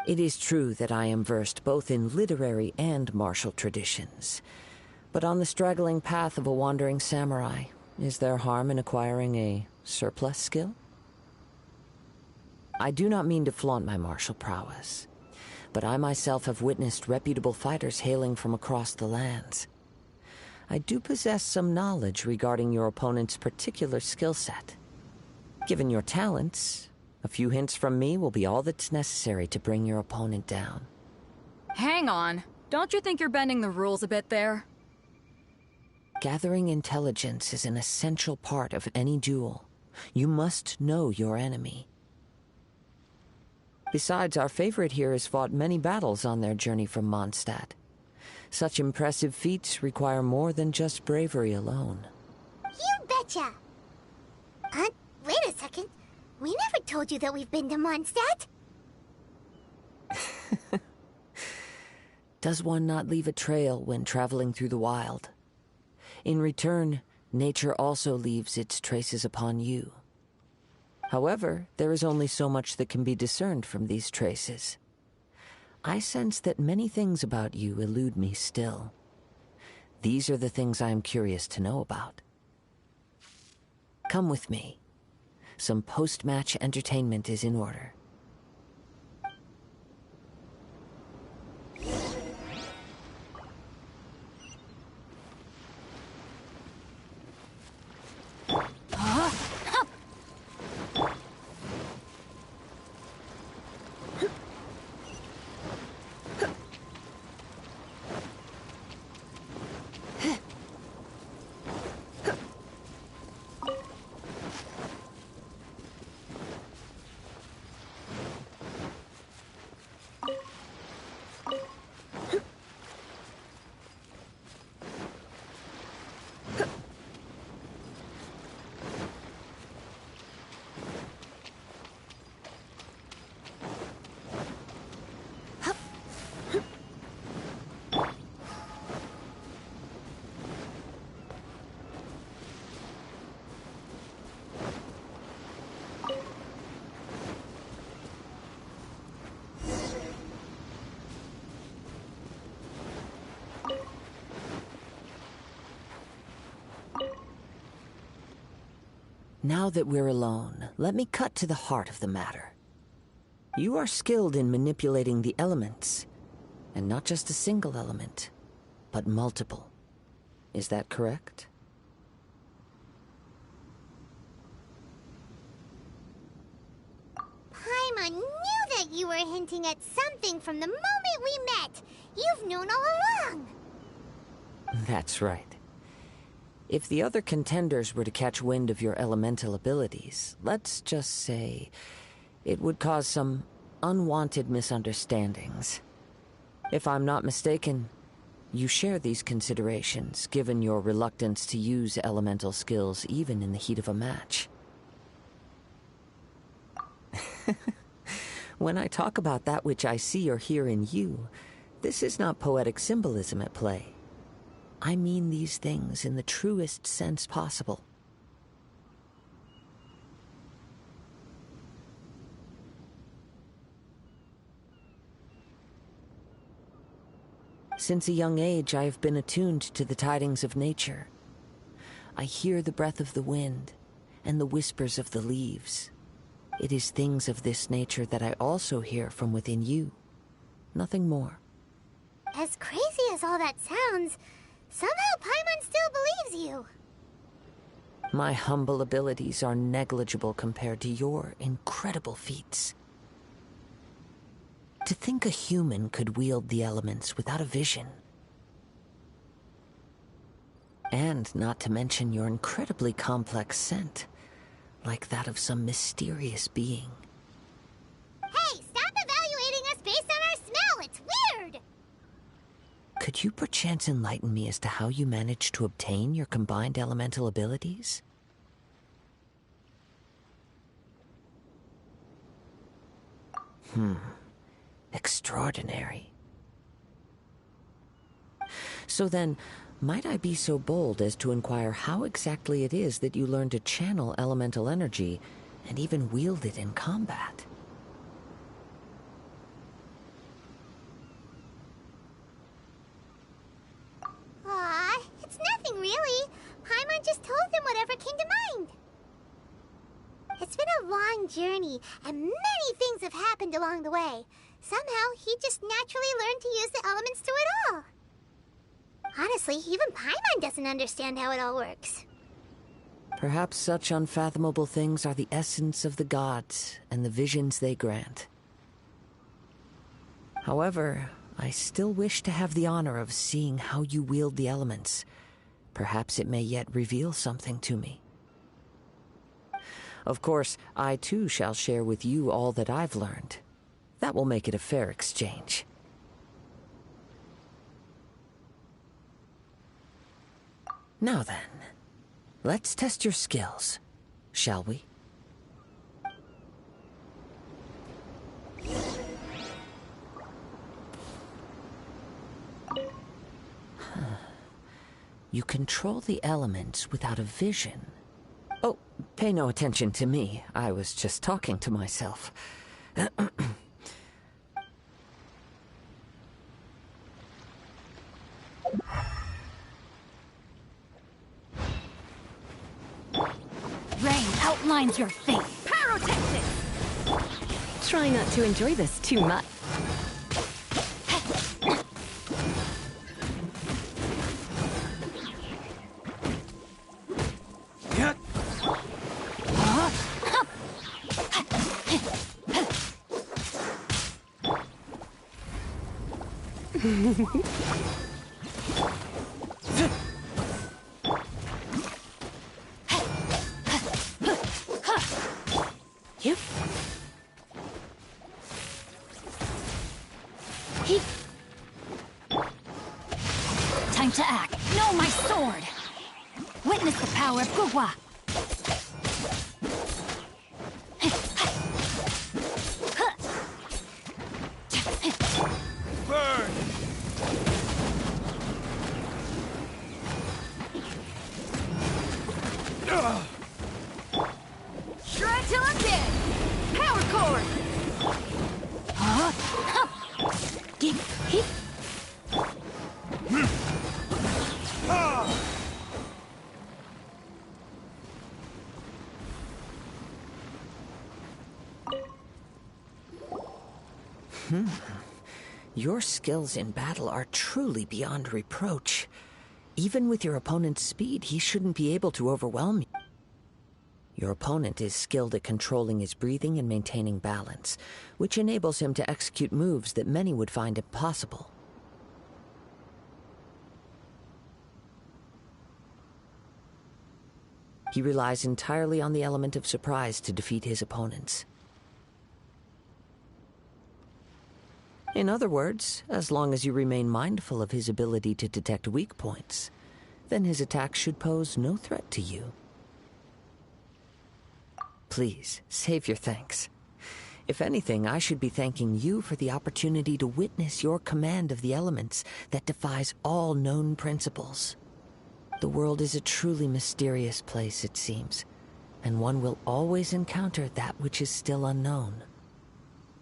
It is true that I am versed both in literary and martial traditions. But on the straggling path of a wandering samurai, is there harm in acquiring a surplus skill? I do not mean to flaunt my martial prowess, but I myself have witnessed reputable fighters hailing from across the lands. I do possess some knowledge regarding your opponent's particular skill set. Given your talents, a few hints from me will be all that's necessary to bring your opponent down. Hang on. Don't you think you're bending the rules a bit there? Gathering intelligence is an essential part of any duel. You must know your enemy. Besides, our favorite here has fought many battles on their journey from Mondstadt. Such impressive feats require more than just bravery alone. You betcha! Wait a second. We never told you that we've been to Mondstadt. Does one not leave a trail when traveling through the wild? In return, nature also leaves its traces upon you. However, there is only so much that can be discerned from these traces. I sense that many things about you elude me still. These are the things I am curious to know about. Come with me. Some post-match entertainment is in order. Now that we're alone, let me cut to the heart of the matter. You are skilled in manipulating the elements, and not just a single element, but multiple. Is that correct? Paimon knew that you were hinting at something from the moment we met. You've known all along. That's right. If the other contenders were to catch wind of your elemental abilities, let's just say it would cause some unwanted misunderstandings. If I'm not mistaken, you share these considerations, given your reluctance to use elemental skills even in the heat of a match. When I talk about that which I see or hear in you, this is not poetic symbolism at play. I mean these things in the truest sense possible. Since a young age, I have been attuned to the tidings of nature. I hear the breath of the wind and the whispers of the leaves. It is things of this nature that I also hear from within you. Nothing more. As crazy as all that sounds, somehow Paimon still believes you. My humble abilities are negligible compared to your incredible feats. To think a human could wield the elements without a vision. And not to mention your incredibly complex scent, like that of some mysterious being. Hey, stop evaluating us based on our smell! It's weird! Could you perchance enlighten me as to how you managed to obtain your combined elemental abilities? Extraordinary. So then, might I be so bold as to inquire how exactly it is that you learn to channel elemental energy and even wield it in combat? Aw, it's nothing really. Paimon just told him whatever came to mind. It's been a long journey, and many things have happened along the way. Somehow, he just naturally learned to use the elements through it all. Honestly, even Paimon doesn't understand how it all works. Perhaps such unfathomable things are the essence of the gods and the visions they grant. However, I still wish to have the honor of seeing how you wield the elements. Perhaps it may yet reveal something to me. Of course, I too shall share with you all that I've learned. That will make it a fair exchange. Now then, let's test your skills, shall we? You control the elements without a vision. Oh, pay no attention to me. I was just talking to myself. Rain outlines your fate. Pyrotechnic! Try not to enjoy this too much. Time to act. Know my sword. Witness the power of Gugwa. Burn! Shred till I'm dead. Power cord. Your skills in battle are truly beyond reproach. Even with your opponent's speed, he shouldn't be able to overwhelm you. Your opponent is skilled at controlling his breathing and maintaining balance, which enables him to execute moves that many would find impossible. He relies entirely on the element of surprise to defeat his opponents. In other words, as long as you remain mindful of his ability to detect weak points, then his attacks should pose no threat to you. Please, save your thanks. If anything, I should be thanking you for the opportunity to witness your command of the elements that defies all known principles. The world is a truly mysterious place, it seems, and one will always encounter that which is still unknown.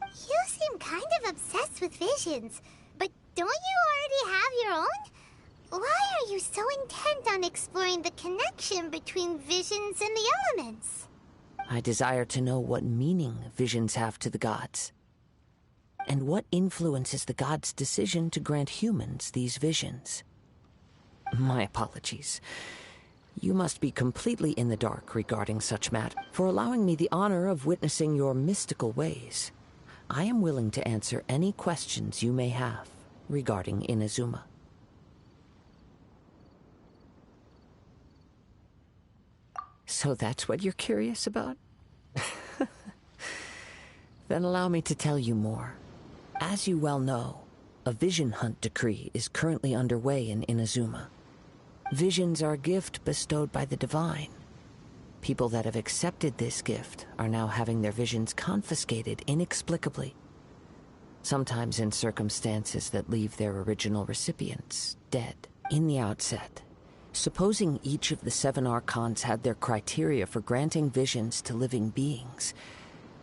You seem kind of obsessed with visions, but don't you already have your own? Why are you so intent on exploring the connection between visions and the elements? I desire to know what meaning visions have to the gods, and what influences the gods' decision to grant humans these visions. My apologies. You must be completely in the dark regarding such matter. For allowing me the honor of witnessing your mystical ways, I am willing to answer any questions you may have regarding Inazuma. So that's what you're curious about? Then allow me to tell you more. As you well know, a vision hunt decree is currently underway in Inazuma. Visions are a gift bestowed by the divine. People that have accepted this gift are now having their visions confiscated inexplicably, sometimes in circumstances that leave their original recipients dead. In the outset, supposing each of the 7 archons had their criteria for granting visions to living beings,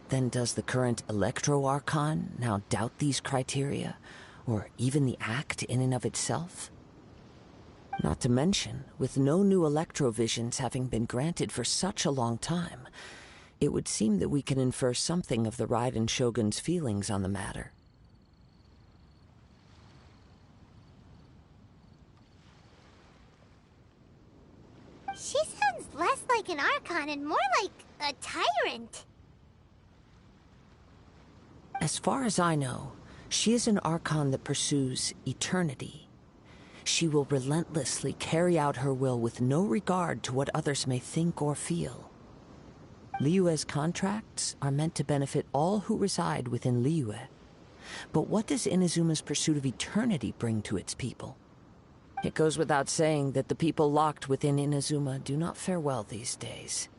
then does the current Electro-Archon now doubt these criteria, or even the act in and of itself? Not to mention, with no new electrovisions having been granted for such a long time, it would seem that we can infer something of the Raiden Shogun's feelings on the matter. She sounds less like an Archon and more like a tyrant. As far as I know, she is an Archon that pursues eternity. She will relentlessly carry out her will with no regard to what others may think or feel. Liyue's contracts are meant to benefit all who reside within Liyue. But what does Inazuma's pursuit of eternity bring to its people? It goes without saying that the people locked within Inazuma do not fare well these days.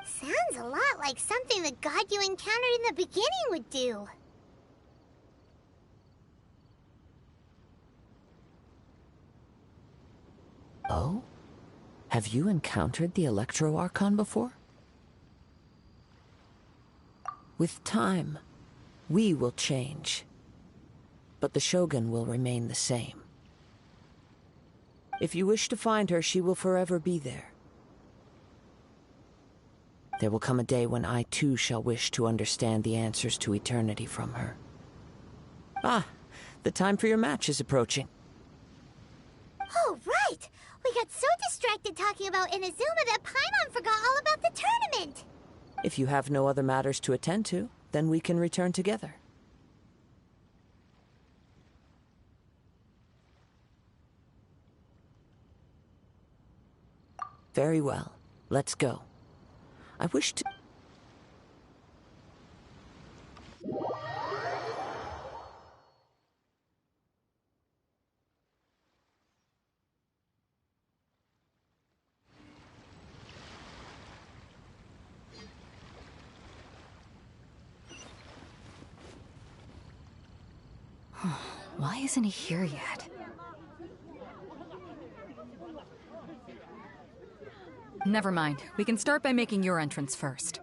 Sounds a lot like something the god you encountered in the beginning would do. Oh? Have you encountered the Electro-Archon before? With time, we will change. But the Shogun will remain the same. If you wish to find her, she will forever be there. There will come a day when I too shall wish to understand the answers to eternity from her. Ah, the time for your match is approaching. Oh, right! We got so distracted talking about Inazuma that Paimon forgot all about the tournament! If you have no other matters to attend to, then we can return together. Very well. Let's go. I wish to... Why isn't he here yet? Never mind. We can start by making your entrance first.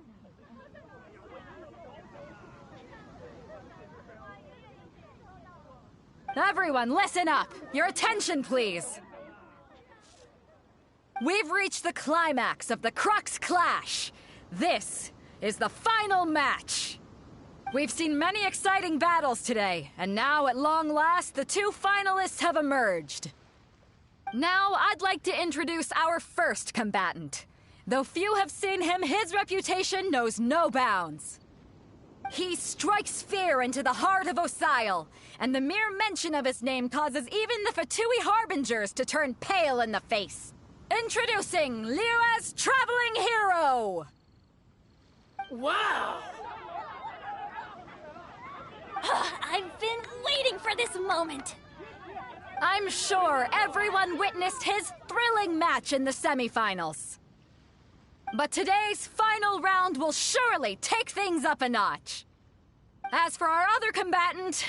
Everyone, listen up! Your attention, please! We've reached the climax of the Crux Clash! This is the final match! We've seen many exciting battles today, and now, at long last, the two finalists have emerged. Now, I'd like to introduce our first combatant. Though few have seen him, his reputation knows no bounds. He strikes fear into the heart of Osile, and the mere mention of his name causes even the Fatui Harbingers to turn pale in the face. Introducing Liyue's Traveling Hero! Wow! I've been waiting for this moment. I'm sure everyone witnessed his thrilling match in the semifinals. But today's final round will surely take things up a notch. As for our other combatant,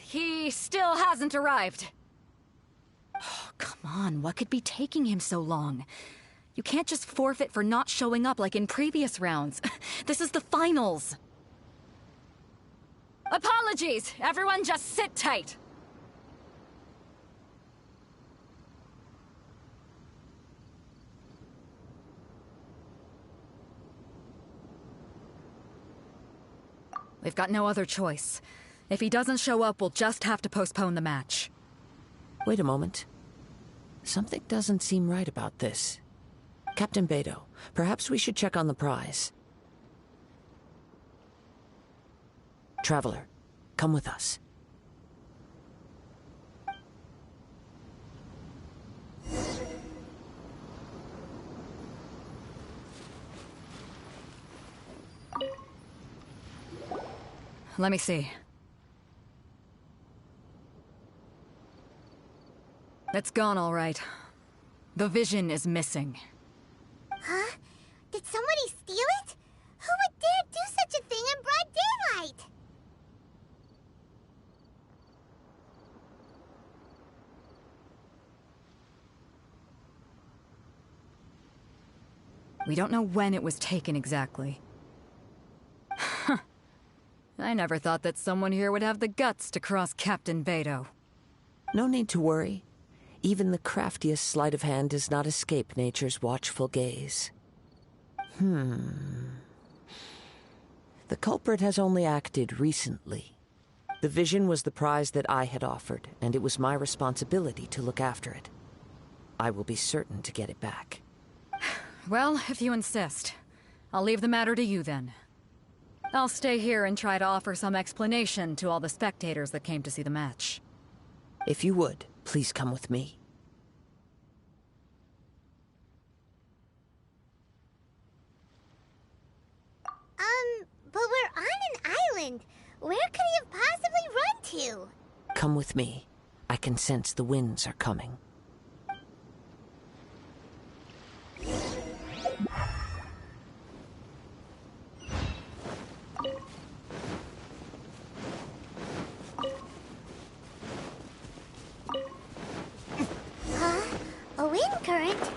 he still hasn't arrived. Oh, come on, what could be taking him so long? You can't just forfeit for not showing up like in previous rounds. This is the finals. Apologies, everyone just sit tight. We've got no other choice. If he doesn't show up, we'll just have to postpone the match. Wait a moment. Something doesn't seem right about this. Captain Beidou, perhaps we should check on the prize. Traveler, come with us. Let me see. It's gone, all right. The vision is missing. Huh? Did somebody steal it? Who would dare do such a thing in broad daylight? We don't know when it was taken exactly. I never thought that someone here would have the guts to cross Captain Beidou. No need to worry. Even the craftiest sleight of hand does not escape nature's watchful gaze. The culprit has only acted recently. The vision was the prize that I had offered, and it was my responsibility to look after it. I will be certain to get it back. Well, if you insist. I'll leave the matter to you then. I'll stay here and try to offer some explanation to all the spectators that came to see the match. If you would, please come with me. But we're on an island. Where could he have possibly run to? Come with me. I can sense the winds are coming. A wind current?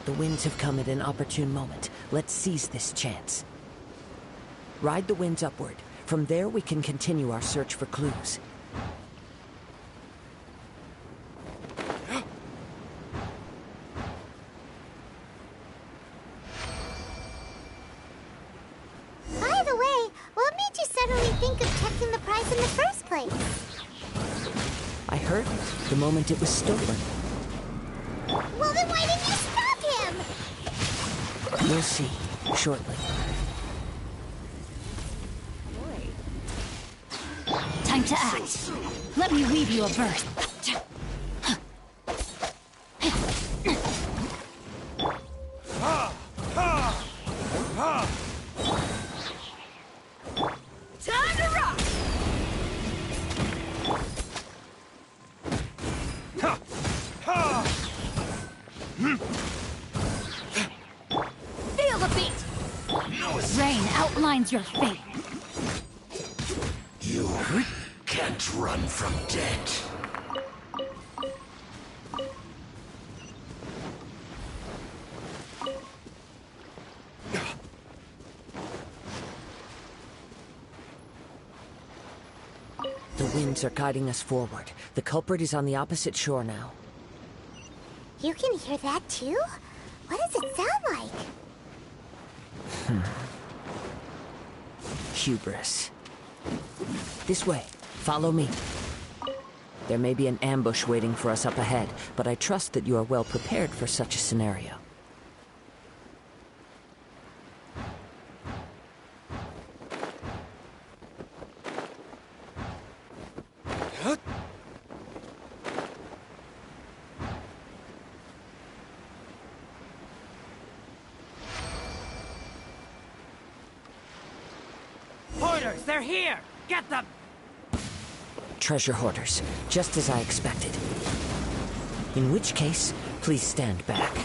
The winds have come at an opportune moment. Let's seize this chance. Ride the winds upward. From there, we can continue our search for clues. By the way, what made you suddenly think of checking the prize in the first place? I heard it the moment it was stolen. Well, then why didn't you stop him? We'll see shortly. Time to act. Let me weave you a verse. Time to rock! Feel the beat! Rain outlines your fate. You can't run from death. The winds are guiding us forward. The culprit is on the opposite shore now. You can hear that too? What does it sound like? hubris. This way. Follow me. There may be an ambush waiting for us up ahead, but I trust that you are well prepared for such a scenario. Hoarders, they're here! Get them! Treasure hoarders, just as I expected. In which case, please stand back.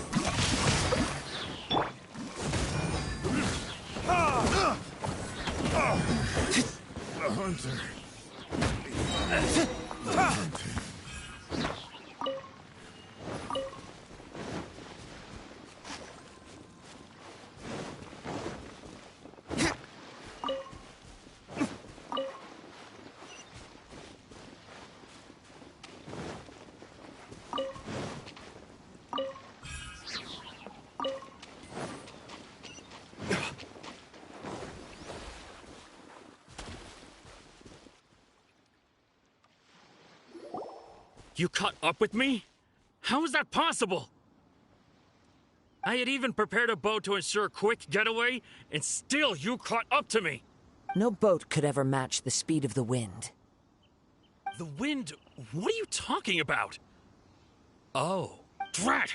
A hunter. You caught up with me? How is that possible? I had even prepared a boat to ensure a quick getaway, and still you caught up to me! No boat could ever match the speed of the wind. The wind? What are you talking about? Oh, drat!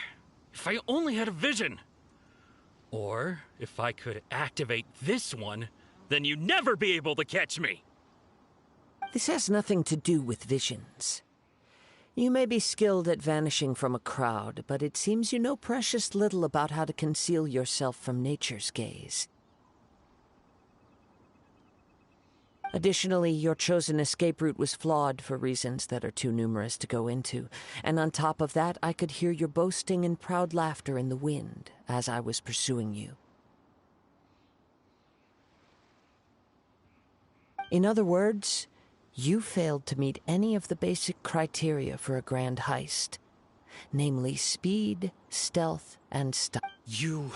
If I only had a vision! Or, if I could activate this one, then you'd never be able to catch me! This has nothing to do with visions. You may be skilled at vanishing from a crowd, but it seems you know precious little about how to conceal yourself from nature's gaze. Additionally, your chosen escape route was flawed for reasons that are too numerous to go into, and on top of that, I could hear your boasting and proud laughter in the wind as I was pursuing you. In other words, you failed to meet any of the basic criteria for a grand heist, namely speed, stealth, and style. You!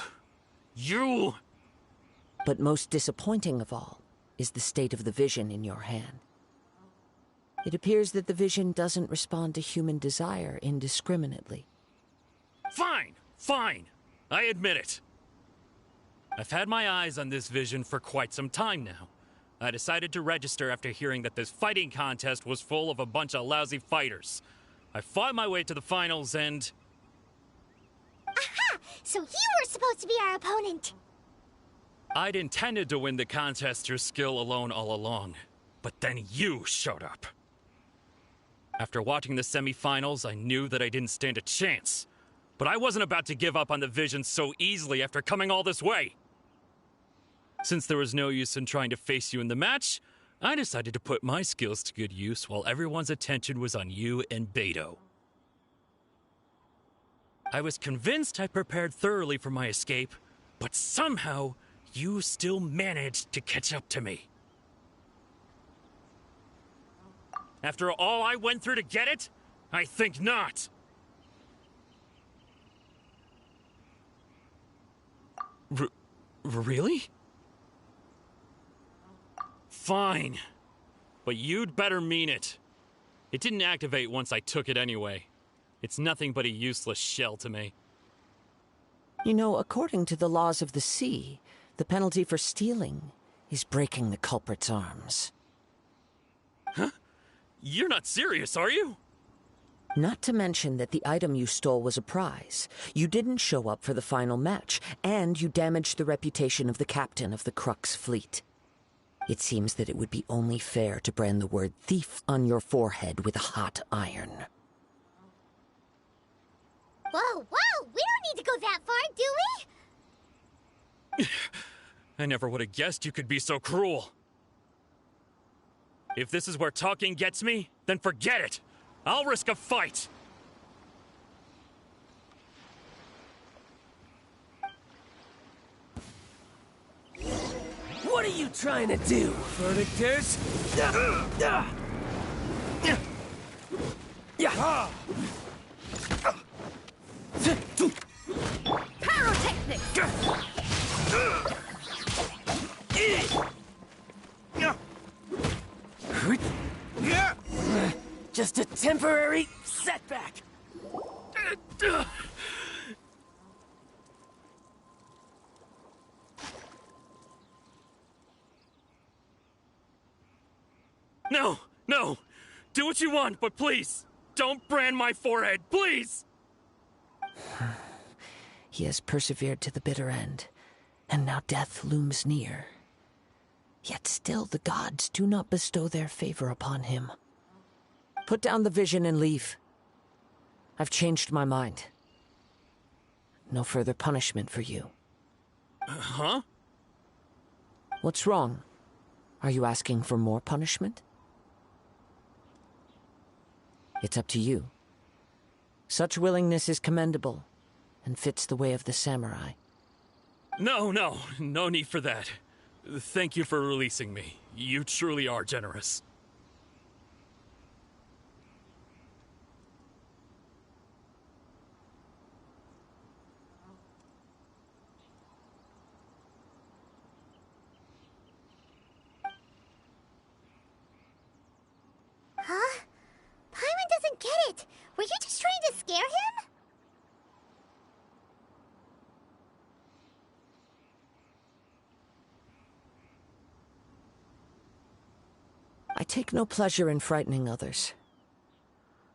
But most disappointing of all is the state of the vision in your hand. It appears that the vision doesn't respond to human desire indiscriminately. Fine. I admit it. I've had my eyes on this vision for quite some time now. I decided to register after hearing that this fighting contest was full of a bunch of lousy fighters. I fought my way to the finals and... Aha! So you were supposed to be our opponent! I'd intended to win the contest through skill alone all along, but then you showed up. After watching the semifinals, I knew that I didn't stand a chance. But I wasn't about to give up on the vision so easily after coming all this way. Since there was no use in trying to face you in the match, I decided to put my skills to good use while everyone's attention was on you and Beto. I was convinced I prepared thoroughly for my escape, but somehow you still managed to catch up to me. After all I went through to get it? I think not. Really? Fine. But you'd better mean it. It didn't activate once I took it anyway. It's nothing but a useless shell to me. You know, according to the laws of the sea, the penalty for stealing is breaking the culprit's arms. Huh? You're not serious, are you? Not to mention that the item you stole was a prize. You didn't show up for the final match, and you damaged the reputation of the captain of the Crux fleet. It seems that it would be only fair to brand the word thief on your forehead with a hot iron. Whoa, we don't need to go that far, do we? I never would have guessed you could be so cruel. If this is where talking gets me, then forget it. I'll risk a fight. What are you trying to do? Verdict is... Pyrotechnics! temporary setback. No, no! Do what you want, but please, don't brand my forehead, please! He has persevered to the bitter end, and now death looms near. Yet still the gods do not bestow their favor upon him. Put down the vision and leave. I've changed my mind. No further punishment for you. Huh? What's wrong? Are you asking for more punishment? It's up to you. Such willingness is commendable, and fits the way of the samurai. No need for that. Thank you for releasing me. You truly are generous. Huh? Paimon doesn't get it. Were you just trying to scare him? I take no pleasure in frightening others.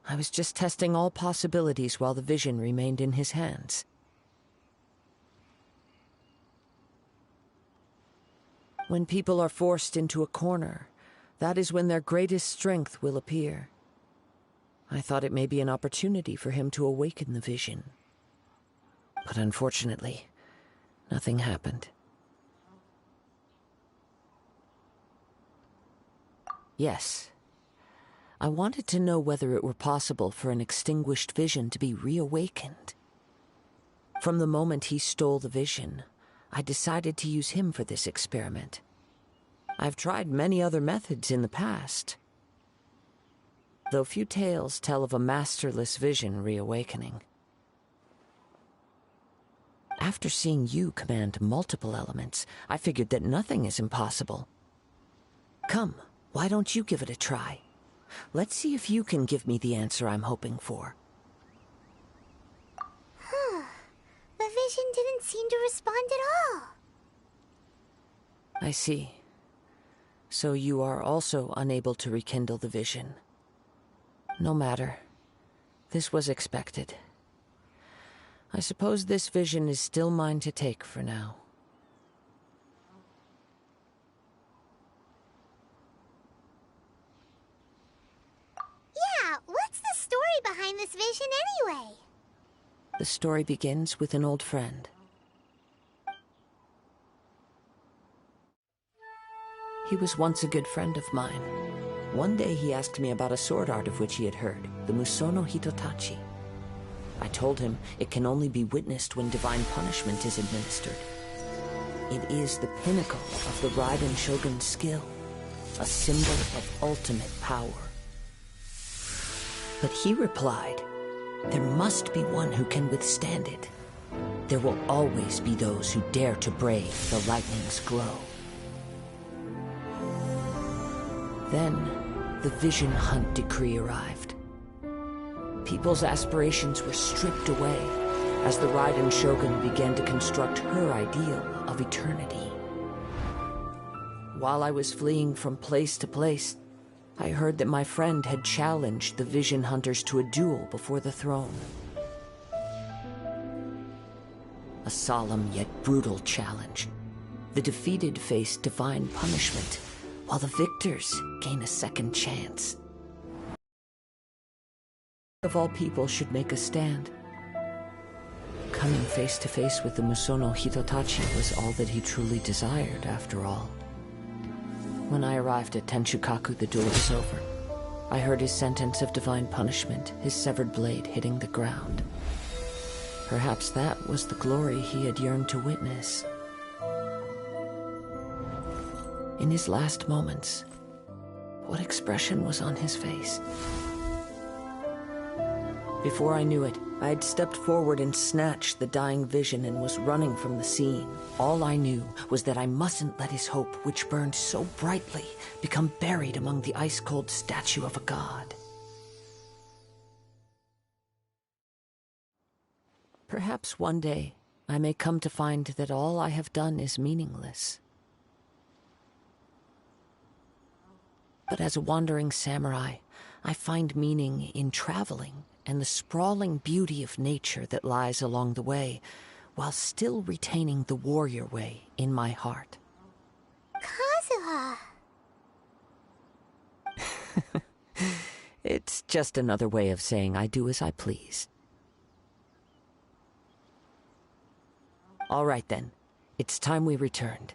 I was just testing all possibilities while the vision remained in his hands. When people are forced into a corner, that is when their greatest strength will appear. I thought it may be an opportunity for him to awaken the vision. But unfortunately, nothing happened. Yes. I wanted to know whether it were possible for an extinguished vision to be reawakened. From the moment he stole the vision, I decided to use him for this experiment. I've tried many other methods in the past, though few tales tell of a masterless vision reawakening. After seeing you command multiple elements, I figured that nothing is impossible. Come. Why don't you give it a try? Let's see if you can give me the answer I'm hoping for. The vision didn't seem to respond at all. I see. So you are also unable to rekindle the vision. No matter. This was expected. I suppose this vision is still mine to take for now. Yeah, what's the story behind this vision anyway? The story begins with an old friend. He was once a good friend of mine. One day he asked me about a sword art of which he had heard, the Musono Hitotachi. I told him it can only be witnessed when divine punishment is administered. It is the pinnacle of the Raiden Shogun's skill, a symbol of ultimate power. But he replied, there must be one who can withstand it. There will always be those who dare to brave the lightning's glow. Then, the Vision Hunt decree arrived. People's aspirations were stripped away as the Raiden Shogun began to construct her ideal of eternity. While I was fleeing from place to place, I heard that my friend had challenged the Vision Hunters to a duel before the throne. A solemn yet brutal challenge. The defeated face divine punishment, while the victors gain a second chance. Of all people should make a stand. Coming face to face with the Musono Hitotachi was all that he truly desired, after all. When I arrived at Tenshukaku, the duel was over. I heard his sentence of divine punishment, his severed blade hitting the ground. Perhaps that was the glory he had yearned to witness. In his last moments, what expression was on his face? Before I knew it, I had stepped forward and snatched the dying vision and was running from the scene. All I knew was that I mustn't let his hope, which burned so brightly, become buried among the ice-cold statue of a god. Perhaps one day I may come to find that all I have done is meaningless. But as a wandering samurai, I find meaning in traveling and the sprawling beauty of nature that lies along the way, while still retaining the warrior way in my heart. Kazuha. It's just another way of saying I do as I please. All right then, it's time we returned.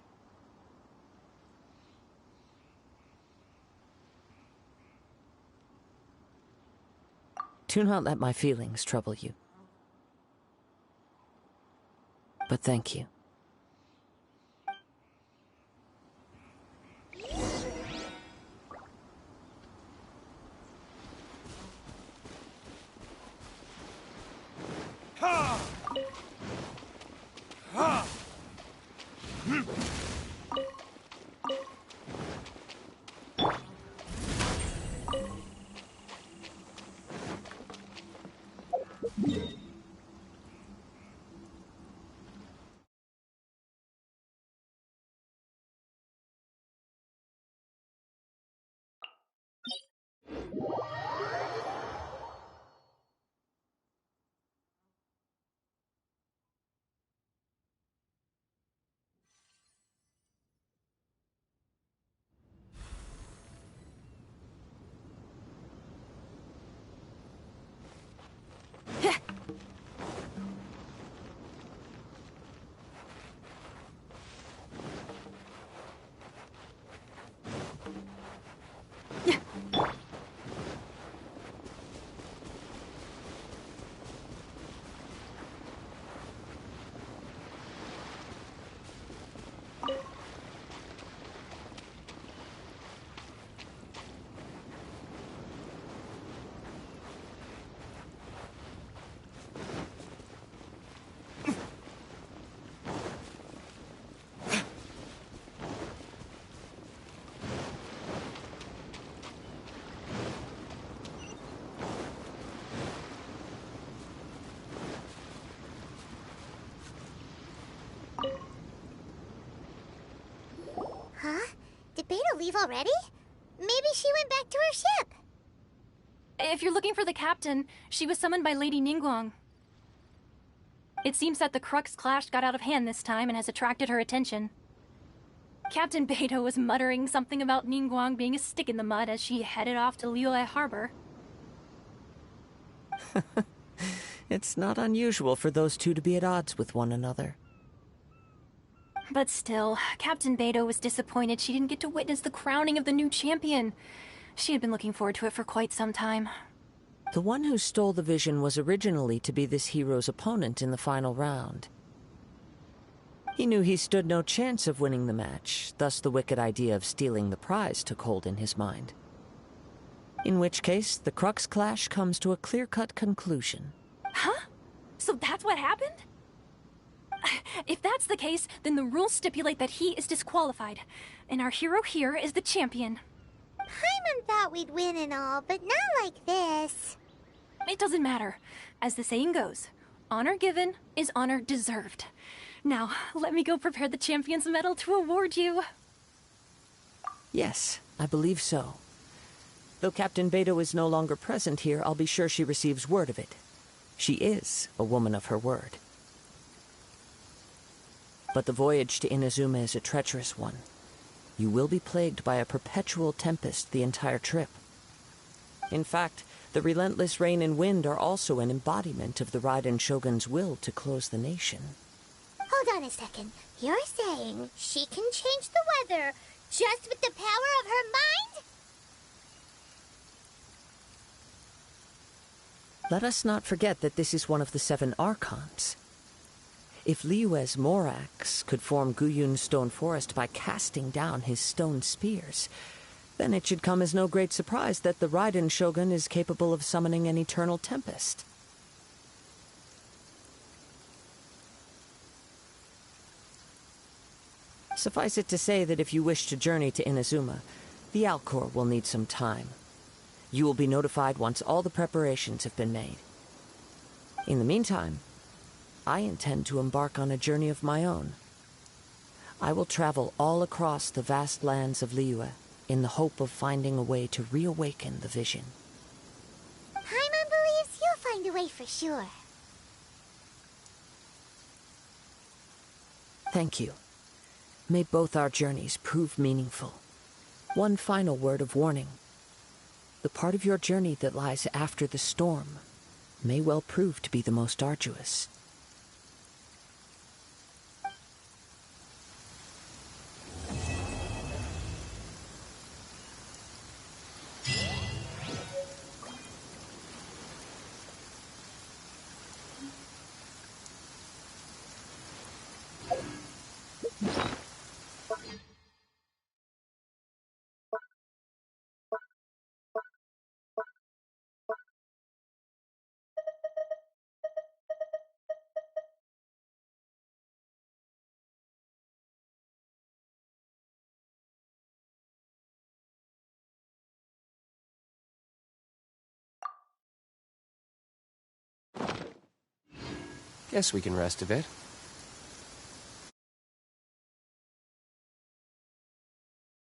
Do not let my feelings trouble you. But thank you. Ha! Ha! Huh? Did Beta leave already? Maybe she went back to her ship. If you're looking for the captain, she was summoned by Lady Ningguang. It seems that the Crux clash got out of hand this time and has attracted her attention. Captain Beto was muttering something about Ningguang being a stick in the mud as she headed off to Liyue Harbor. It's not unusual for those two to be at odds with one another. But still, Captain Beto was disappointed she didn't get to witness the crowning of the new champion. She had been looking forward to it for quite some time. The one who stole the vision was originally to be this hero's opponent in the final round. He knew he stood no chance of winning the match, thus the wicked idea of stealing the prize took hold in his mind. In which case, the Crux clash comes to a clear-cut conclusion. Huh? So that's what happened? If that's the case, then the rules stipulate that he is disqualified, and our hero here is the champion. Paimon thought we'd win and all, but not like this. It doesn't matter. As the saying goes, honor given is honor deserved. Now, let me go prepare the champion's medal to award you. Yes, I believe so. Though Captain Beto is no longer present here, I'll be sure she receives word of it. She is a woman of her word. But the voyage to Inazuma is a treacherous one. You will be plagued by a perpetual tempest the entire trip. In fact, the relentless rain and wind are also an embodiment of the Raiden Shogun's will to close the nation. Hold on a second. You're saying she can change the weather just with the power of her mind? Let us not forget that this is one of the 7 Archons. If Liyue's Morax could form Guyun's stone forest by casting down his stone spears, then it should come as no great surprise that the Raiden Shogun is capable of summoning an eternal tempest. Suffice it to say that if you wish to journey to Inazuma, the Alcor will need some time. You will be notified once all the preparations have been made. In the meantime, I intend to embark on a journey of my own. I will travel all across the vast lands of Liyue in the hope of finding a way to reawaken the vision. Paimon believes you'll find a way for sure. Thank you. May both our journeys prove meaningful. One final word of warning. The part of your journey that lies after the storm may well prove to be the most arduous. Guess we can rest a bit.